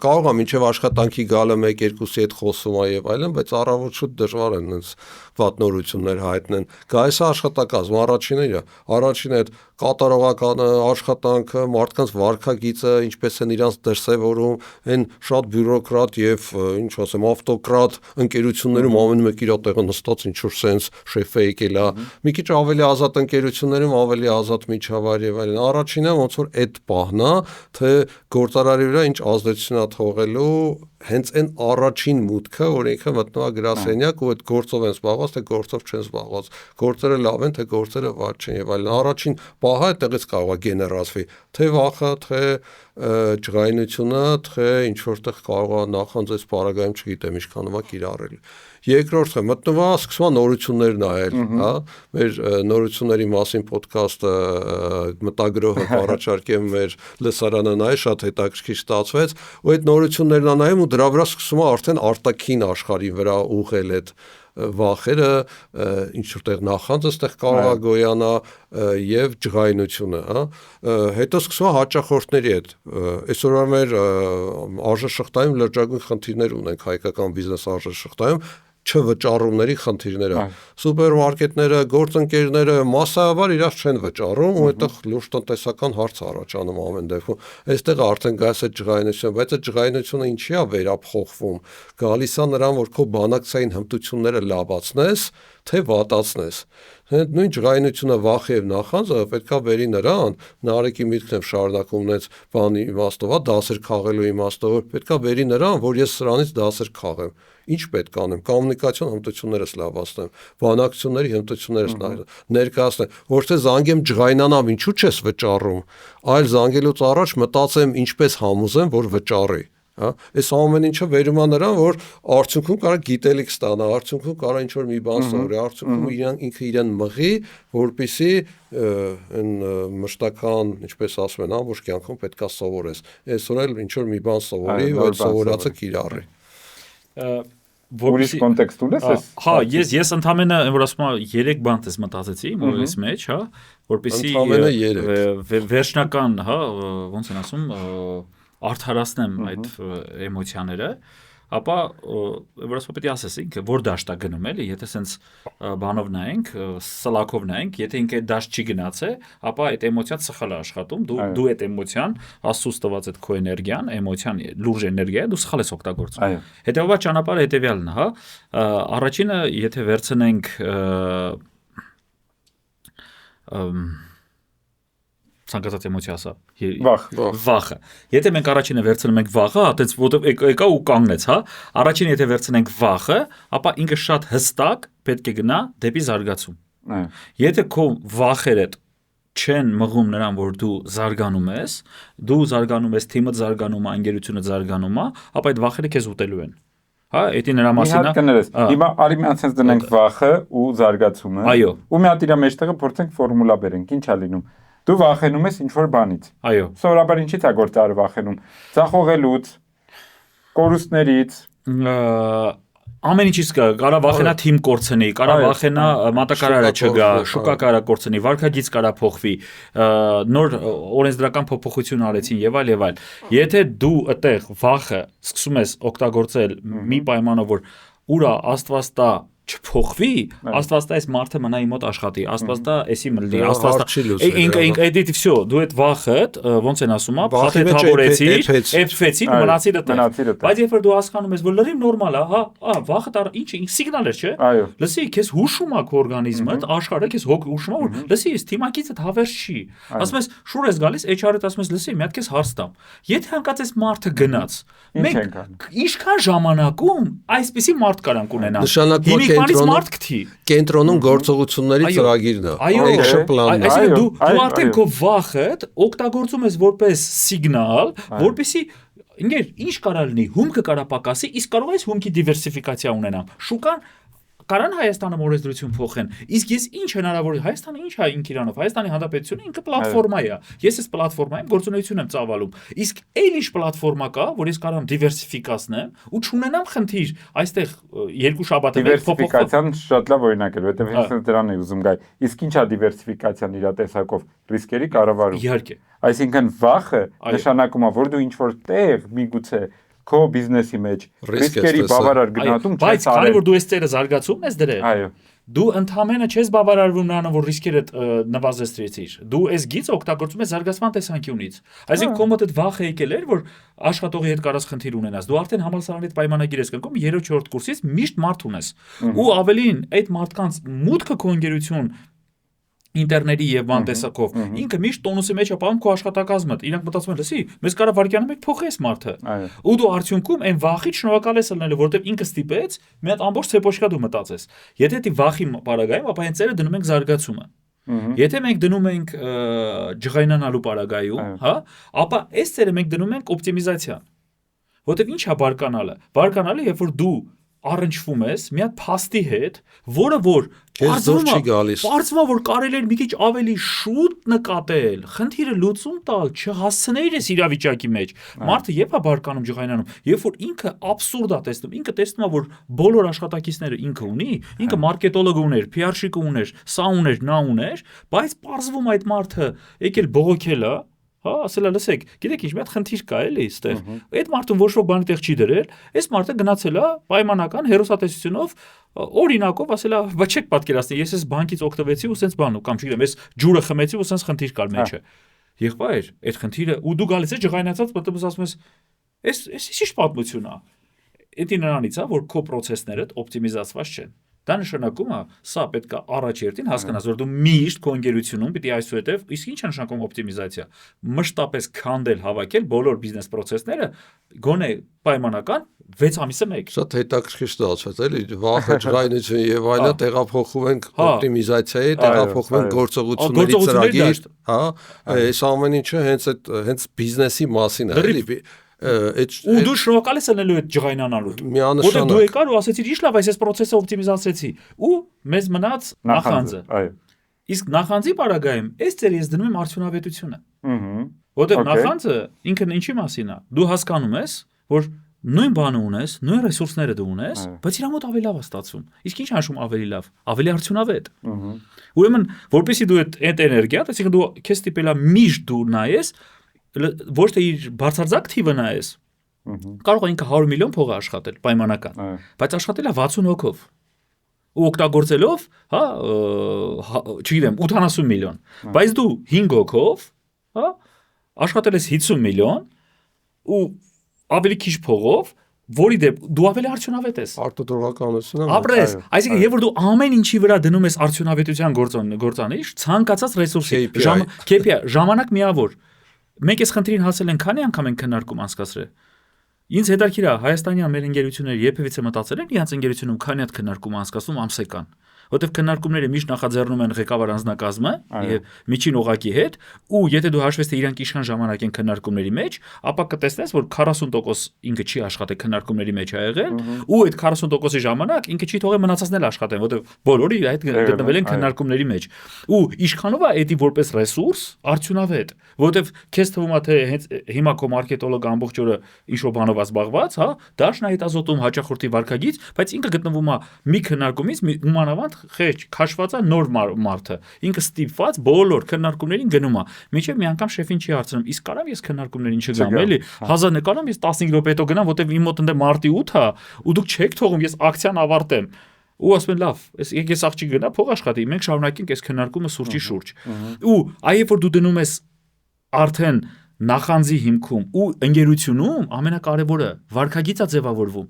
կարող է մինչև աշխատանքի գալը 1-2-ի հետ խոսում է եւ այլն, բայց առավոտ շուտ դժվար է այնց վատ նորություններ հայտնեն։ Գայս աշխատակազմ առաջինը իր, առաջին այդ կատարողական աշխատանքը, մարդկանց վարքագիծը, ինչպես են իրանց դրսևորում, այն շատ բյուրոկրատ եւ ինչ ասեմ, ավտոկրատ ընկերություններում ամեն մեկ իր տեղը նստած ինչ որ sense շեֆը եկել է, մի քիչ ավելի ազատ ընկերություններում ավելի ազատ միջավայր եւ այլն։ Առաջինը ոնց որ այդ պահն է, թե գործարարի վրա ինչ ազդեցություն է թողելու հենց այն առաջին մուտքը, որ ինքը մտնում է գրասենյակ ու այդ գործով են զբաղված, թե գործով չեն զբաղված, գործերը լավ են, թե գործերը վատ չեն եւ այլն։ Առաջին պահը այդտեղից կարող է գեներացվի, թե վախը, թե ջղայնությունը, թե ինչ որտեղ կարող է նախանձես բարագայում, չգիտեմ, ինչքանով է կիրառել։ Երկրորդը մտնում է, սկսում է նորություններ նայել, հա, մեր նորությունների մասին ոդքասթը մտագրողը առաջարկեմ մեր լսարանը նայել, շատ հետաքրքիր ստացվեց, ու այդ նորություններն նայում ու դրա վրա սկսում է արդեն արտաքին աշխարհի վրա ուղղել այդ վախերը, ինչ որտեղ նախանձը ստեղ կարող է գոյանա եւ ջղայնությունը, հա, հետո սկսում է հաճախորդների հետ։ Այսօրվա մեր արժեշղթայում լրջագույն խնդիրներ ունենք հայկական բիզնես արժեշղթայում, չվճարումների խնդիրները։ Սուպերմարկետները, գործընկերները մասսայաբար իրար չեն վճարում ու այդտեղ լուրջ տնտեսական հարց առաջանում ամեն դեպքում։ Այստեղ արդեն գալիս է ջղայնություն, բայց այդ ջղայնությունը ինչի է վերափոխվում։ Գալիս է նրան, որ քո բանակցային հմտությունները լավացնես, թե վատացնես։ Նույն ջղայնությունը, վախը եւ նախանձը պետքա բերի նրան, Նարեկի միտքն եմ շարունակում ունեց բանի իմաստով, դասեր քաղելու իմաստով, պետքա բերի նրան, որ ես սրանից դասեր քաղեմ։ Ինչ պետք է անեմ, կոմունիկացիոն հմտություններս լավացնեմ, բանակցությունների հմտություններս ներկայացնեմ, ոչ թե զանգեմ ջղայնանամ, ինչու՞ չես վճարում, այլ զանգելուց առաջ մտածեմ ինչպես համոզեմ, որ վճարի։ հա, այս ամեն ինչը վերում է նրան, որ արդյունքում կարող գիտելիք ստանա, արդյունքում կարող ինչ-որ մի բան սովորի, արդյունքում ինքը իրեն մղի, որպեսզի այն մշտական, ինչպես ասում են, ամբողջ կյանքում պետքա սովորես։ Այսօր էլ ինչ-որ մի բան սովորի, այդ սովորածը կիրառի։ Ուրիշ կոնտեքստ ունես ես։ Հա, ես ընդամենը որ ասում եմ 3 բան ես մտածեցի մոռից մեջ, հա, որպեսզի վերջնական, հա, ոնց են ասում, արդարացնեմ այդ էմոցիաները, ապա որ ասում պետք է ասես ինքը որ դաշտ է գնում էլի, եթե սենց բանով նայենք, սլակով նայենք, եթե ինքը դաշտ չի գնացե, ապա այդ էմոցիան սխալ է աշխատում, դու այդ էմոցիան աստծուց տված այդ քո էներգիան, էմոցիան լուրջ էներգիա է, դու սխալ ես օգտագործում։ Հետևաբար ճանապարհը հետևյալն է, հա, առաջինը եթե վերցնենք ցանկացած էմոցիա ասա վախը եթե մենք առաջինը վերցնում ենք վախը այդպես որտեղ եկա ու կանգնեց հա առաջինը եթե վերցնենք վախը ապա ինքը շատ հստակ պետք է գնա դեպի զարգացում եթե քո վախերը չեն մղում նրան որ դու զարգանում ես թիմը զարգանում է ընկերությունը զարգանում է ապա այդ վախերը քեզ ուտելու են հա էդի նրա մասինա հիմա արի մի անցած դնենք վախը ու զարգացումը այո ու մի հատ իր մեջտեղը փորձենք ֆորմուլա բերենք ինչ է լինում Դու վախենում ես ինչ-որ բանից։ Այո։ Սովորաբար ինչից է գործարը վախենում։ Ձախողելուց, կորուստներից, ամեն ինչից կարա վախենա թիմ կորցնի, կարա վախենա մատակարարը չգա, շուկա կարա կորցնի, վարքագիծ կարա փոխվի, նոր օրենսդրական փոփոխություն արեցին եւ այլ։ Եթե դու այդտեղ վախը սկսում ես օգտագործել մի պայմանով, որ ուրա Աստված տա չփոխվի, Աստված տա այս մարդը մնա իմ մոտ աշխատի, Աստված տա էսի մլի, Աստված տա ինք էդիտի վсё, դու այդ վախդ ոնց են ասում, փաթեթավորեցիր, էփեցիր, մնացիր այդտեղ։ Բայց երբ որ դու հասկանում ես, որ լրիվ նորմալ է, հա, վախը տա ինչ սիգնալ է, չէ։ Լսի, քեզ հուշում է քո օրգանիզմդ, աշխարհը քեզ հուշում է, որ լսի, այս թիմակիցդ հավերժ չի։ Ասում ես, շուր ես գալիս, HR-դ ասում ես, լսի, մի հատ քեզ հարց տամ։ Եթե հանկած այս մարդը գնաց, մենք ինչքան ժամանակում այսպիսի մարդ կարանք ունենալ։ Կենտրոնում գործողությունների ծրագիրն է, action plan-ն է։ Այսինքն դու արդեն քո վախդ օգտագործում ես որպես սիգնալ, որպեսզի ինչ կարա լինի, հումքը կարա պակասի, իսկ կարող ես հումքի դիվերսիֆիկացիա ունենամ։ Շուկան Կարան Հայաստանը օրենսդրություն փոխեն։ Իսկ ես ինչ հնարավոր է Հայաստանը ինչ է ինք իրանով Հայաստանի Հանրապետությունը ինքը պլատֆորմա է։ Ես այս պլատֆորմայում գործունեություն եմ ծավալում։ Իսկ այլ ինչ պլատֆորմա կա, որ ես կարամ դիվերսիֆիկացնեմ ու չունենամ խնդիր։ Այստեղ երկու շաբաթը դիվերսիֆիկացիան շատ լավ օրինակ է, որովհետև հենց դրան է ուզում գալ։ Իսկ ինչ է դիվերսիֆիկացիան իր տեսակով ռիսկերի կառավարում։ Իհարկե։ Այսինքն վախը նշանակում է, որ դու ինչ որ տեղ միգուցե քո բիզնեսի մեջ ռիսկերի բավարար գնահատում չես արել։ Բայց քանի որ դու այս ծերը զարգացումն ես դրել, այո, դու ընդհանրապես չես բավարարվում նրանով, որ ռիսկերը նվազեցրեցիր։ Դու այս գիծը օգտագործում ես զարգացման տեսանկյունից։ Այսինքն քո մոտ այդ վախը եկել էր, որ աշխատողի հետ կարաս խնդիր ունենաս։ Դու արդեն համալսարանի հետ պայմանագիր ես կնքում 3-4 կուրսից միշտ մարդ ունես։ Ու ավելին այդ մարդկանց մուտքը քո ընկերություն ինտերների եւ բան տեսակով ինքը միշտ տոնուսի մեջ է պահում քո աշխատակազմը իրանք մտածում են լսի մեզ կարա վարկյանը մեկ փոխի այս մարդը ու դու արդյունքում այն վախից շնորհակալ ես ելնելու որովհետեւ ինքը ստիպեց մի հատ ամբողջ ցեպոշկա դու մտածես եթե դի վախի պարագայում ապա այն ծերը դնում ենք զարգացումը եթե մենք դնում ենք ջղայնանալու պարագայում հա ապա այս ծերը մենք դնում ենք օպտիմիզացիան որովհետեւ ի՞նչ է բարկանալը երբ որ դու առնչվում ես մի հատ փաստի հետ, որը որ բարձվում որ կարելի է մի քիչ ավելի շուտ նկատել, խնդիրը լուծում տալ, չհասցնել ես իրավիճակի մեջ։ Մարդը երբ է բարկանում ջղայնանում, երբ որ ինքը абսուրդ է տեսնում, ինքը տեսնում է որ բոլոր աշխատակիցները ինքը ունի, ինքը մարքետոլոգ ուներ, PR-շիկ ուներ, սա ուներ, նա ուներ, բայց բարձվում այդ մարդը եկել բողոքել է Հա, ասելա լսեք, գիտեք ինչ, մի հատ խնդիր կա էլի այստեղ։ Այդ մարդուն ոչ ոք բանի տեղ չի դրել, այս մարդը գնացել է պայմանական հերոսատեսությունով օրինակով ասելա, բա չեք պատկերացնի, ես այս բանկից օգտվեցի ու սենց բան ու կամ չգիտեմ, ես ջուրը խմեցի ու սենց խնդիր կար մեջը։ Եղբայր, այդ խնդիրը ու դու գալիս ես ջղայնացած, պատմում ասում ես, այս ի՞նչ պատմություն է։ Էդի նրանից է, որ քո process-ներդ օպտիմիզացված չեն։ Դա նշանակում է, սա պետք է առաջ երթին հասկանաս, որ դու միշտ քո ընկերությունում պիտի այսուհետև, իսկ ինչ է նշանակում օպտիմիզացիա։ Մշտապես քանդել, հավաքել բոլոր բիզնես process-ները, գոնե պայմանական 6 ամիսը մեկ։ Շատ հետաքրքիր ստացվեց, էլի, վախը, ջղայնություն եւ այլը տեղափոխում ենք օպտիմիզացիայի, տեղափոխում ենք գործողությունների ծրագիր, հա, այս ամեն ինչը հենց բիզնեսի մասին է, էլի։ Ու դու շնորհակալ ես ելնելու այդ ջղայնանալու։ Որտեղ դու եկար ու ասեցիր՝ «Ինչ լավ, այս process-ը օպտիմիզացրեցի»։ Ու մեզ մնաց նախանձը։ Այո։ Իսկ նախանձի պարագայում այս ծեր ես դնում եմ արդյունավետությունը։ Որտեղ նախանձը ինքն ինչի մասին է։ Դու հասկանում ես, որ նույն բանը ունես, նույն ռեսուրսները դու ունես, բայց իր մոտ ավելի լավ է ստացվում։ Իսկ ինչ հաշվում ավելի լավ, ավելի արդյունավետ։ Ուրեմն, որպեսզի դու այդ էներգիա, այսինքն դու քեզ ստիպելա միշտ դու նայես, ոչ թե իր բարձրարձակ թիվը նայես։ Կարող է ինքը 100 միլիոն փող աշխատել պայմանական, բայց աշխատել է 60 հոգով։ Ու օգտագործելով, հա, չգիտեմ, 80 միլիոն, բայց դու 5 հոգով, հա, աշխատել ես 50 միլիոն ու ավելի քիչ փողով, որի դեպ դու ավելի արդյունավետ ես։ Արտադրողականությունը ապրես, այսինքն երբ որ դու ամեն ինչի վրա դնում ես արդյունավետության գործանիշ, ցանկացած ռեսուրսի, KPI, ժամանակ միավոր։ Մենք այս խնդրին հասել ենք քանի անգամ ենք քննարկում անցկացրել։ Ինձ հետաքրքիր է հայաստանյան մեր ընկերությունները երբևիցե մտածել են իրանց ընկերությունում քանի հատ քննարկում անցկացնում ամսական, որտեղ քննարկումները միշտ նախաձեռնում են ղեկավար անձնակազմը եւ միջին օղակի հետ, ու եթե դու հաշվես թե իրանք ինչքան ժամանակ են քննարկումների մեջ, ապա կտեսնես, որ 40% ինքը չի աշխատել քննարկումների մեջ ա եղել, ու այդ 40%-ի ժամանակ ինքը չի թողել մնացածները աշխատեն, որտեղ բոլորը այդ գտնվել են քննարկումների մեջ։ Ու ինչքանով է դա որպես ռեսուրս արդյունավետ, որտեղ քեզ թվում է թե հենց հիմա քո մարքետոլոգը ամբողջ օրը ինչ-որ բանով զբաղված, հա, դաշն է հետազոտում հաճախորդի վարքագիծ, բայց ինքը գտնվում է մի քննարկումից մանավանդ խեջ քաշված է նոր մարդը, ինքը ստիպված բոլոր քննարկումներին գնում է, մինչև մի անգամ շեֆին չի հարցնում, իսկ կարամ ես քննարկումներին չգամ, էլի, 1000 նկարամ ես 15 րոպե հետո գնամ, որտեվ իմ մոտ ընդ մարտի 8 է, ու դուք չեք թողում ես ակցիան ավարտեմ։ Ու ասում են լավ, ես աղջիկ գնա փող աշխատի, մենք շարունակենք այս քննարկումը սուրճի շուրջ։ Ու այ որ դու դնում ես արդեն նախանձի հիմքում ու ընկերությունում ամենակարևորը վարքագիծա ձևավորվում։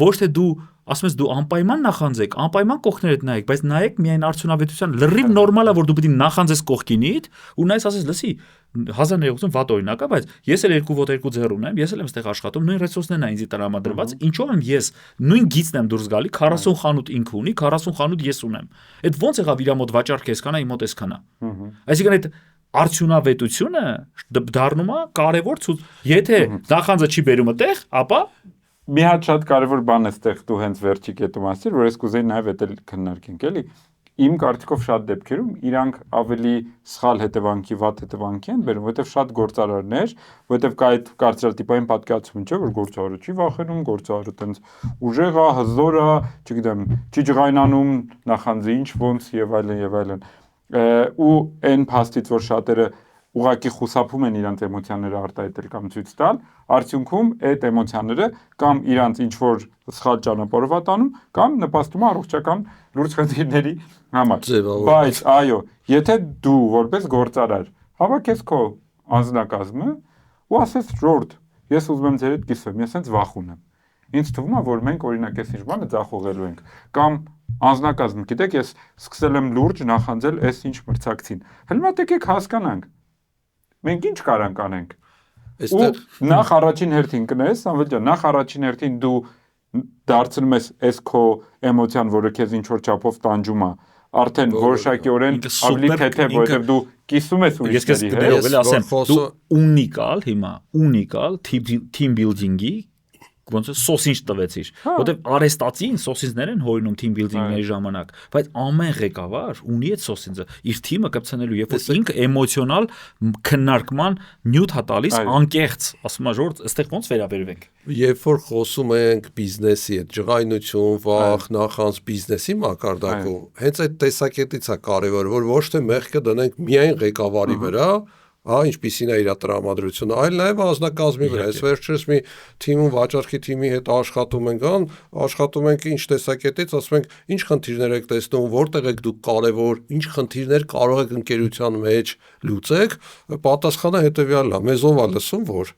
Ոչ թե դու ասում ես դու անպայման նախանձեք, անպայման կողքներդ նայեք, բայց նայեք միայն արդյունավետության լրիվ նորմալ է, որ դու պետք է նախանձես կողքինիդ ու նայես ասես, լսի, 1980 վատ օրինակ է, բայց ես էլ 2 ոտ 2 ձեռ ունեմ, ես էլ եմ ստեղ աշխատում, նույն ռեսուրսներն են ինձ տրամադրված, ինչով եմ ես նույն գիծն եմ դուրս գալի, 40 խանութ ինքը ունի, 40 խանութ ես ունեմ։ Այդ ոնց եղավ իր մոտ վաճառքը այսքան է, իմ մոտ այսքան է։ Այսինքն այդ արդյունավետությունը դառնում է կարևոր ցույց։ Եթե նախանձը չի բերում այդտեղ, ապա մի հատ շատ կարևոր բան է այդտեղ դու հենց վերջի կետում ասիր, որ ես կուզեի նաև դա քննարկենք, էլի։ Իմ կարծիքով շատ դեպքերում իրանք ավելի սխալ հետևանքի, վատ հետևանքի են բերում, որովհետև շատ գործարարներ, որովհետև կա այդ կարծրատիպային պատկերացում, չէ՞, որ գործարարը չի վախենում, գործարարը տենց ուժեղ է, հզոր է, չգիտեմ, չի ջղայնանում, նախանձի ինչ ոնց եւ այլն եւ այլն։ Ու այն փաստից, որ շատերը ուղղակի խուսափում են իրանց էմոցիաները արտահայտել կամ ցույց տալ, արդյունքում այդ էմոցիաները կամ իրանց ինչ որ սխալ ճանապարհով ատանում, կամ նպաստում է առողջական լուրջ խնդիրների համար։ Բայց այո, եթե դու որպես գործարար հավաքես քո անձնակազմը ու ասես ժորդ, ես ուզում եմ ձեր հետ կիսվեմ, ես հենց վախ ունեմ։ Ինձ թվում է, որ մենք օրինակ այս ինչ բանը ձախողելու ենք, կամ անձնակազմ, գիտեք, ես սկսել եմ լուրջ նախանձել այս ինչ մրցակցին։ Հələ եկեք հասկանանք։ Մենք ինչ կարանք անենք։ Այստեղ նախ առաջին հերթին կնես, Սամվել ջան, նախ առաջին հերթին դու դարձնում ես այս քո էմոցիան, որը քեզ ինչ որ չափով տանջում է, արդեն որոշակիորեն ավելի թեթև, որովհետև դու կիսում ես ուրիշների հետ։ Ես ասեմ, դու ունիկալ հիմա, ունիկալ team building-ի ոնց է սոսինչ տվեցիր, որտեվ արեստացին սոսինձներ են հորինում team building-ների ժամանակ, բայց ամեն ղեկավար ունի այդ սոսինձը իր թիմը կպցնելու, երբ որ ինքը էմոցիոնալ քննարկման նյութ է տալիս անկեղծ, ասում է ժորդ, այստեղ ոնց վերաբերվենք։ Երբ որ խոսում ենք բիզնեսի հետ, ջղայնություն, վախ, նախանձ բիզնեսի մակարդակում, հենց այդ տեսակետից է կարևոր, որ ոչ թե մեղքը դնենք միայն ղեկավարի վրա, ինչպիսին է իր տրամադրությունը, այլ նաև անձնակազմի վրա։ Այս վերջերս մի թիմում վաճառքի թիմի հետ աշխատում ենք ինչ տեսակետից, ասում ենք, ինչ խնդիրներ եք տեսնում, որտեղ եք դուք կարևոր, ինչ խնդիրներ կարող եք ընկերության մեջ լուծեք, պատասխանը հետևյալն է, մեզ ով է լսում, որ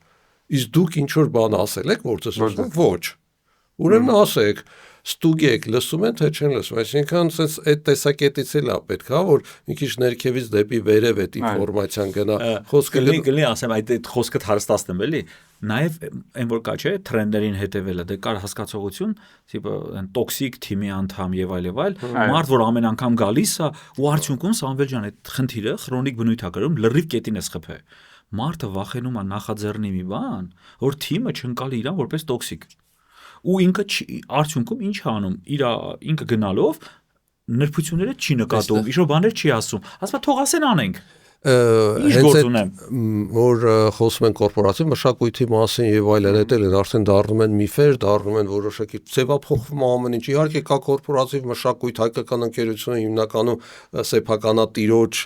իսկ դուք ինչ որ բան ասել եք, որ ծեսում, ոչ։ Ուրեմն ասեք, ստուգեք, լսում են թե չեն լսում, այսինքն sense այդ տեսակետից էլ է պետք է, որ մի քիչ ներքևից դեպի վերև այդ ինֆորմացիան գնա, խոսքը գնի ասեմ, այդ խոսքդ հարստացնեմ, էլի, նաև այն որ կա չէ, թրենդերին հետևելը, դե կար հասկացողություն, տիպը տոքսիկ թիմի անդամ եւ այլ, մարդ որ ամեն անգամ գալիս է ու արդյունքում Սամվել ջան, այդ խնդիրը քրոնիկ բնույթ է կրում, լրիվ կետին է խփե։ մարդը վախենում է նախաձեռնի մի բան, որ թիմը չընկալի իրան որպես տոքսիկ։ Ու ինքը արդյունքում ինչ է անում, ինքը գնալով նրբությունները չի նկատում, ինչ-որ բաներ չի ասում, ասում է թող ասեն անենք։ Հենց որ խոսում են կորպորատիվ մշակույթի մասին եւ այլն, էլ արդեն դառնում են միֆեր, դառնում են որոշակի ձևափոխվում ամեն ինչ։ Իհարկե կա կորպորատիվ մշակույթ, հայկական ընկերությունը հիմնականում սեփականատիրոջ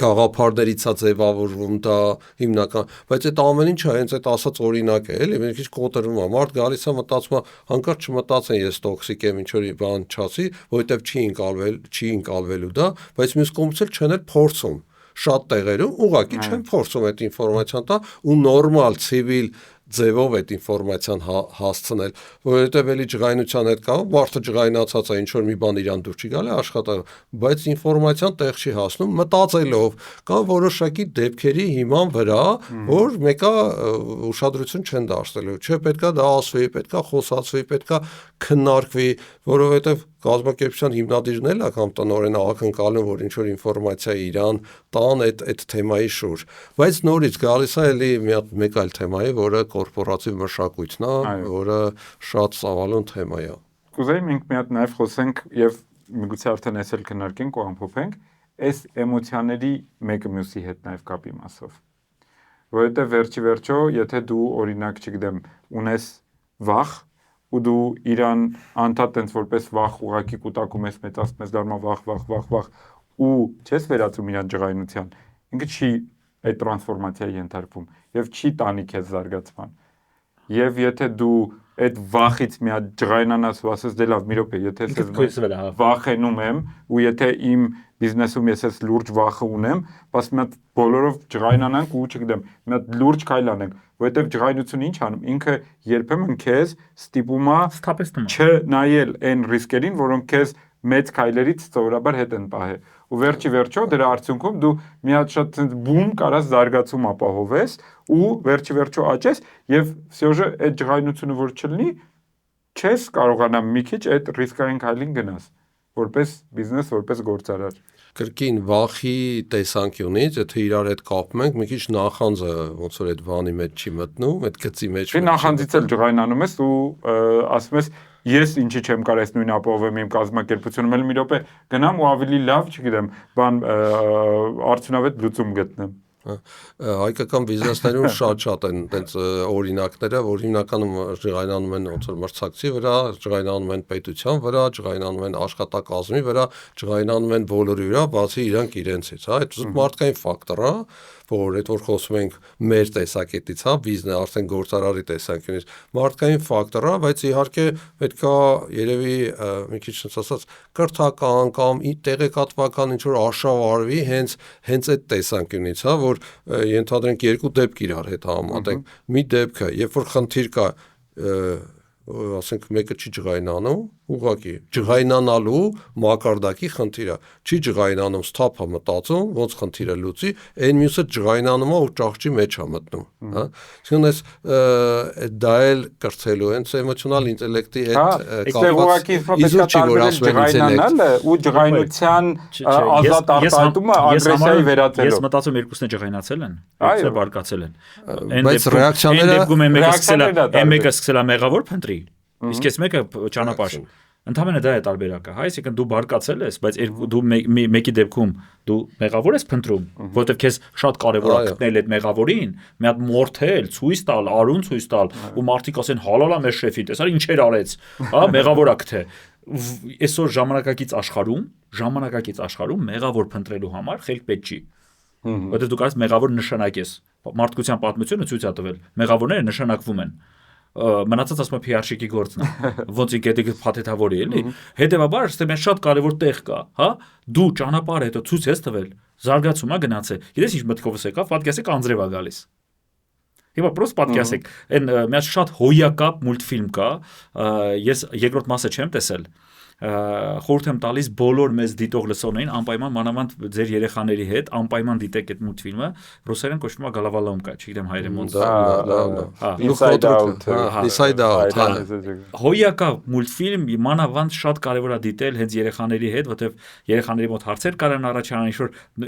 գաղափարներից է ձևավորվում, դա հիմնական, բայց այդ ամեն ինչը հենց այդ ասած օրինակ է, էլի, մի քիչ կոտրվում է, մարդ գալիս է մտածում է, հանկարծ չմտածեն ես տոքսիկ եմ, ինչ որ բան չասի, որովհետեւ չի ընկալվելու դա, բայց մյուս կողմից էլ չեն էլ փորձում շատ տեղերում ուղղակի չեն փորձում այդ ինֆորմացիան տա ու նորմալ ցիվիլ ձևով այդ ինֆորմացիան հասցնել, որովհետև էլի ջղայնության հետ կա, մարդը ջղայնացած է, ինչ որ մի բան իրան դուր չի գալի աշխատել, բայց ինֆորմացիան տեղ չի հասնում մտածելով, կա որոշակի դեպքերի հիման վրա, որ մեկը ուշադրություն չեն դարձնելու, չէ, պետքա դա ասվի, պետքա խոսացվի, պետքա քննարկվի, որովհետև կազմակերպության հիմնադիրն է կամ տնօրենը ակնկալում, որ ինչ որ ինֆորմացիա իրան տան այդ թեմայի շուրջ, բայց նորից գալիս է էլի մեկ այլ թեմայի, որը կորպորատիվ մշակույթն է, որը շատ ծավալուն թեմա է։ Կուզեի մենք մի հատ նաև խոսենք եւ միգուցե արդեն այսօր քննարկենք ու ամփոփենք այս էմոցիաների մեկը մյուսի հետ նաև կապի մասով։ Որովհետեւ վերջի եթե դու օրինակ, չգիտեմ, ունես վախ ու դու իրան անդադ տենց որպես վախ ուղակի կուտակում ես, մեծացնում ես, դառնում վախ ու չես վերածում իրան ջղայնության, ինքը չի այդ տրանսֆորմացիայի ենթարկվում եւ չի տանի քեզ զարգացման։ Եվ եթե դու այդ վախից մի հատ ջղայնանաս ու ասես դե լավ, մի րոպե, եթե ես վախենում եմ ու եթե իմ բիզնեսում ես այս լուրջ վախը ունեմ, բաս մի հատ բոլորով ջղայնանանք ու չգիտեմ, մի հատ լուրջ քայլ անենք, որովհետեւ ջղայնությունը ինչ անում, ինքը երբեմն քեզ ստիպում է չնայել այն ռիսկերին, որոնք քեզ մեծ քայլերից սովորաբար հետ են պահել։ Ու վերջի դրա արդյունքում դու մի հատ շատ բում կարաս զարգացում ապահովես ու վերջի աճես եւ սյոժը այդ ջղայնությունը որ չլինի, չես կարողանա մի քիչ այդ ռիսկային քայլին գնաս, որպես բիզնես, որպես գործարար։ Կրկին վախի տեսանկյունից, եթե իրար հետ կապում ենք, մի քիչ նախանձը ոնց որ այդ բանի մեջ չի մտնում, այդ գծի մեջ։ Դե նախանձից էլ ջղայնանում ես ու ասում ես ես ինչի չեմ կարող այս նույնը ապահովեմ իմ կազմակերպությունում, էլ մի րոպե գնամ ու ավելի լավ, չգիտեմ, բան արդյունավետ լուծում գտնեմ։ Հայկական բիզնեսներում շատ են տենց օրինակները, որ հիմնականում ջղայնանում են ոնց որ մրցակցի վրա, ջղայնանում են պետության վրա, ջղայնանում են աշխատակազմի վրա, ջղայնանում են բոլորի վրա, բացի իրանք իրենցից, հա, այդ մարդկային ֆակտոր է, որ այդ որ խոսում ենք մեր տեսակետից, հա, բիզնես արդեն գործարարի տեսանկյունից, մարդկային ֆակտոր է, բայց իհարկե պետքա երևի մի քիչ ասած կրթական կամ տեղեկատվական ինչ որ արշավ արվի հենց այդ տեսանկյունից, հա, որ ենթադրենք երկու դեպք իրար հետ համատենք, մի դեպքը, երբ որ խնդիր կա, ասենք մեկը չի ջղայնանում, ուղղակի ջղայնանալու մակարդակի խնդիրը, չի ջղայնանում, սթափ է մտածում, ոնց խնդիրը լուծի, այն մյուսը ջղայնանում է ու ճահճի մեջ է մտնում, հա։ Այսինքն այս դա էլ կրթելու են էմոցիոնալ ինտելեկտի հետ կապված։ Իզուր չի որ ասում են ջղայնանալը ու ջղայնության ազատ արտահայտումը ագրեսիայի վերածելով։ Ես մտածում երկուսն է ջղայնացել են, երկուսը բարկացել են։ Բայց ռեակցիաները մեկը սկսել է մեղավոր փնտրի, իսկ այս մեկը ճանապարհ։ Ընդհանրապես դա է տարբերակը, հա, այսինքն դու բարկացել ես, բայց դու մեկի դեպքում դու մեղավոր ես փնտրում, որովհետև քեզ շատ կարևոր է գտնել այդ մեղավորին, մի հատ մորթել, ցույց տալ, արուն ցույց տալ, ու մարդիկ ասեն հալալա մեր շեֆի, տեսար ինչեր արեց, հա, մեղավոր է գտե։ Այսօր ժամանակակից աշխարհում մեղավոր փնտրելու համար խելք պետք չի։ Որովհետև դու կարես մեղավոր նշանակես։ Մարդկության պատմությունը ցույց է տվել, մեղավորները նշանակվում են։ Մնացած ասում է PR-շիկի գործն է, ոնց ինքեդիկը փաթեթավորի էլի։ Հետևաբար, այստեղ մեծ շատ կարևոր տեղ կա, հա, դու ճանապարհը հետո ցույց ես տվել, զարգացում է գնացել։ Գիտես ինչ մտքովս եկավ, պատկասեք անձրև է գալիս։ Հիմա պրոս պատկասեք, այն մի շատ հոյակապ մուլտֆիլմ կա, ես երկրորդ մասը չեմ տեսել, խորհուրդ եմ տալիս բոլոր մեզ դիտող լսողներին անպայման մանավանդ ձեր երեխաների հետ անպայման դիտեք այդ մուլտֆիլմը, ռուսերեն կոչվում է Գալավալոմկա, չգիտեմ հայերեն ոնց։ Inside Out։ Հոյակա մուլտֆիլմ մանավանդ շատ կարևոր է դիտել հենց երեխաների հետ, որովհետև երեխաների մոտ հարցեր կարան առաջանալ,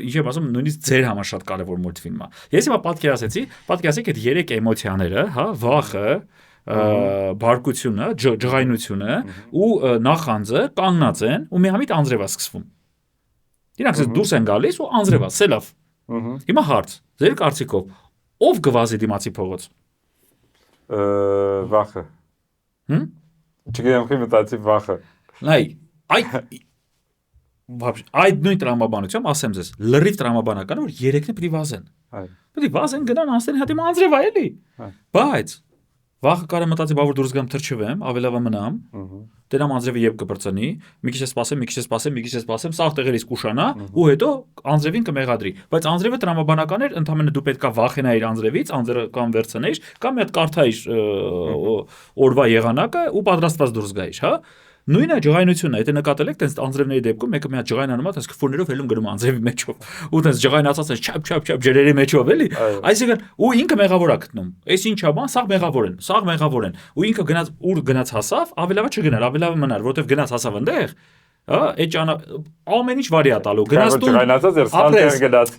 ինչ եմ ասում, նույնիսկ ձեր համար շատ կարևոր մուլտֆիլմ է։ Ես հիմա պատկերացրեցի այդ 3 էմոցիաները, հա, վախը, բարկությունը, ջղայնությունը ու նախանձը կանգնած են ու միամիտ անձրև է սկսվում։ Իրանք դուրս են գալիս ու անձրև է, սելավ։ Հիմա հարց, ձեր կարծիքով ով գվազի դիմացի փողոց։ Վախը։ Չգիտեմ, մտածի վախը։ Նայ, այդ նույն տրամաբանությամբ ասեմ ձեզ, լրիվ տրամաբանական որ 3-ն պետք է վազեն։ Պետք է վազեն գնան անստեն հատի անձրև է էլի։ Բայց վախը կարա մտածի բա որ դուրս գամ թրջվեմ, ավելավա մնամ, դրանամ անձրևը երբ կբրծնի, մի քիչ սպասեմ, սաղ տեղերից կուշանա ու հետո անձրևին կմեղադրի։ Բայց անձրևը տրամաբանական էր, ընդհանրապես դու պետքա վախենայիր անձրևից, անձրևը կամ վերցնեիր, կամ մի հատ կարդայիր օրվա եղանակը ու պատրաստված դուրս գայիր, հա։ Նույնը ջղայնությունն է, եթե նկատել եք, տենց անձրևների դեպքում մեկը մի հատ ջղայնանում է, տենց քֆուրներով հելում գնում անձրևի մեջով, ու տենց ջղայնացած է չափ ջրերի մեջով, էլի։ Այսինքն ու ինքը մեղավոր է գտնում։ Այս ինչա բան, սաղ մեղավոր են։ Ու ինքը գնաց ուր գնաց հասավ, ավելավա չգնար, ավելավա մնար, որովհետև գնաց հասավ այնտեղ, հա, այդ ամեն ինչ վարի է տալու։ Գնաց տուն,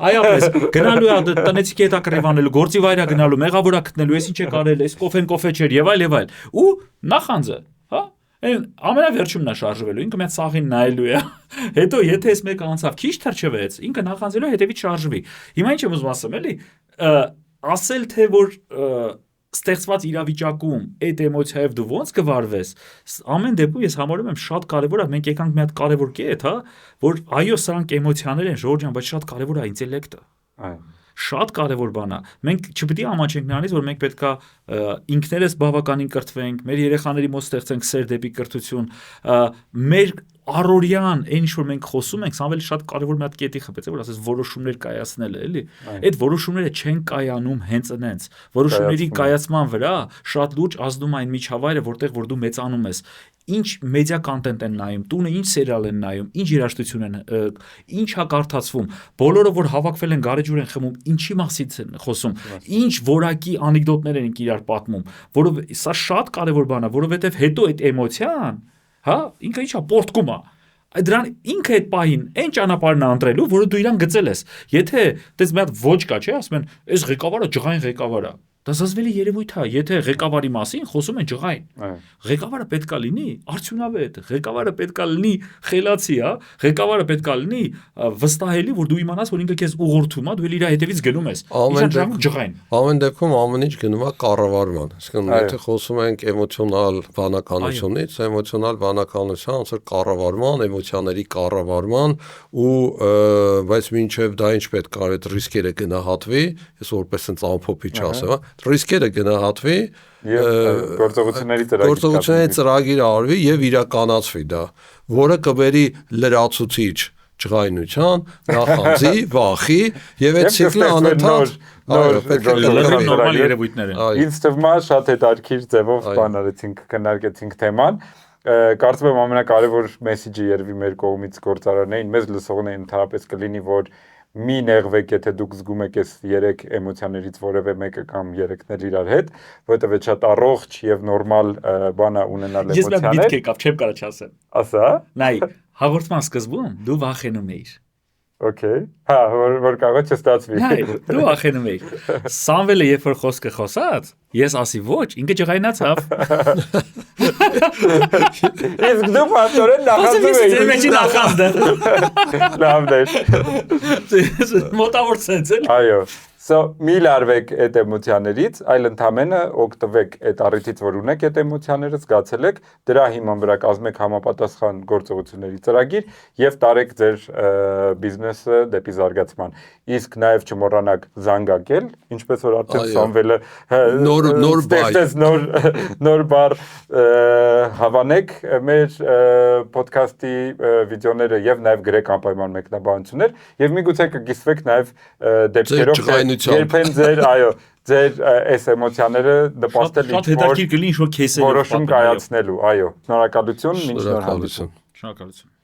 այապես գնալու է տնեցիքի հետ ակռիվանելու, գործի վայր է գնալու, մեղավոր է գտնելու, այս ինչ է կարել, այս կոֆե չէր եւ այլ։ Ու նախանձը, հա, ամենավերջումն է շարժվելու, ինքը մի հատ սաղին նայելու է։ Հետո եթե այս մեկը անցավ քիչ թրջվեց, ինքը նախանձելու հետևից շարժվի։ Հիմա ինչ եմ ուզում ասեմ, էլի, ասել թե որ ստեղծված իրավիճակում այդ էմոցիայով դու ոնց կվարվես, ամեն դեպքում ես համարում եմ շատ կարևոր է, մենք եկանք մի հատ կարևոր կետ, հա, որ այո, սրանք էմոցիաներ են, Ժորժ ջան, բայց շատ կարևոր է ինտելեկտը։ Շատ կարևոր բան է։ Մենք չպետք է ամաչենք նրանից, որ մենք պետքա ինքներս բավականին կրթվենք, մեր երեխաների մոտ ստեղծենք սեր դեպի կրթություն, մեր առօրյան, այն ինչ որ մենք խոսում ենք, սա ավելի շատ կարևոր մի հատ կետի խփեց, որ ասես որոշումներ կայացնելը, էլի։ Այդ որոշումները չեն կայանում հենց այնց։ Որոշումների կայացման վրա շատ լուրջ ազդում է այն միջավայրը, որտեղ որ դու մեծանում ես։ Ինչ մեդիա կոնտենտ են նայում, տունը ինչ սերիալ են նայում, ինչ երաժշտություն են, ինչ է կարդացվում, բոլորը որ հավաքվել են գարեջուր են խմում, ինչի մասից են խոսում, ինչ որակի անեկդոտներ են իրար պատմում, որով սա շատ կարևոր բան է, որովհետև հետո այդ էմոցիան, հա, ինքը ինչա պորտկում է։ Դրան ինքը այդ պահին այն ճանապարհն է ընտրելու, որը դու իրան գծել ես։ Եթե դες մի հատ ոչ կա, չէ, ասում են, այս ղեկավարը ջղային ղեկավար է։ Դա զզվելի երևույթ է, եթե ղեկավարի մասին խոսում են ջղային։ Ղեկավարը պետքա լինի արդյունավետ, ղեկավարը պետքա լինի խելացի, հա, ղեկավարը պետքա լինի վստահելի, որ դու իմանաս, որ ինքը քեզ ուղղորդում է, դու էլ իր հետևից գնում ես։ Ամեն դեպքում ամեն ինչ գնում է կառավարման։ Այսինքն եթե խոսում ենք էմոցիոնալ բանականությունից, էմոցիոնալ բանականության ոնց որ կառավարման, էմոցիաների կառավարման ու բայց մինչև դա ինչ պետք է այդ ռիսկերը գնահատվի, ես որպես sense ամփոփիչ ասեմ, ռիսկերը գնահատվի գործողությունների ծրագիր արվի եւ իրականացվի դա, որը կբերի լրացուցիչ ջղայնության, նախանձի, վախի եւ այդ ցիկլը անընդհատ նորմալ երևույթներ են։ Ինձ թվում է շատ հետաքրքիր ձևով բան արեցինք, քննարկեցինք թեման։ Կարծում եմ ամենակարևոր մեսեջը երևի մեր կողմից գործարարներին, մեզ լսողներին ընդհանրապես կլինի, որ մի նեղվեք, եթե դուք զգում եք այս 3 էմոցիաներից որևէ մեկը կամ 3-ն էլ իրար հետ, որովհետև այդ շատ առողջ եւ նորմալ բան է ունենալ էմոցիաներ։ Ես մի միտք եկավ, չեմ կարող չասեմ։ Ասա։ Նայ, հաղորդման սկզբում դու վախենում էիր։ Okay. Հա, որ կարող է չստացվի։ Նայ, դու վախենում էիր։ Սամվելը երբ որ խոսքը խոսած, ես ասի ոչ, ինքը ջղայնացավ։ Իսկ դու պատորեն նախանձում էիր։ Ես մեջի նախանձը։ Լավ դեր։ Մոտավոր sense էլ։ Այո։ Մի լարվեք այդ էմոցիաներից, այլ ընդամենը օգտվեք այդ առիթից, որ ունեք այդ էմոցիաները, զգացել եք, դրա հիման վրա կազմեք համապատասխան գործողությունների ծրագիր եւ տարեք ձեր բիզնեսը դեպի զարգացման։ Իսկ նաեւ չմոռանաք զանգակել, ինչպես որ արդեն Սամվելը նոր բառ հավանեք մեր ոդքասթի վիդեոները եւ նաեւ գրեք անպայման մեկնաբանություններ եւ միգուցե կգիսվեք նաեւ դեպքերով Շնորհակալություն։ երբեն ձեր, այո, ձեր այս էմոցիաները դպաստել Շատ հետաքրքիր կլինի ինչ որ քեյսերով որոշում կայացնելու, այո։ Շնորհակալություն, մինչ նոր հանդիպում։ Շնորհակալություն։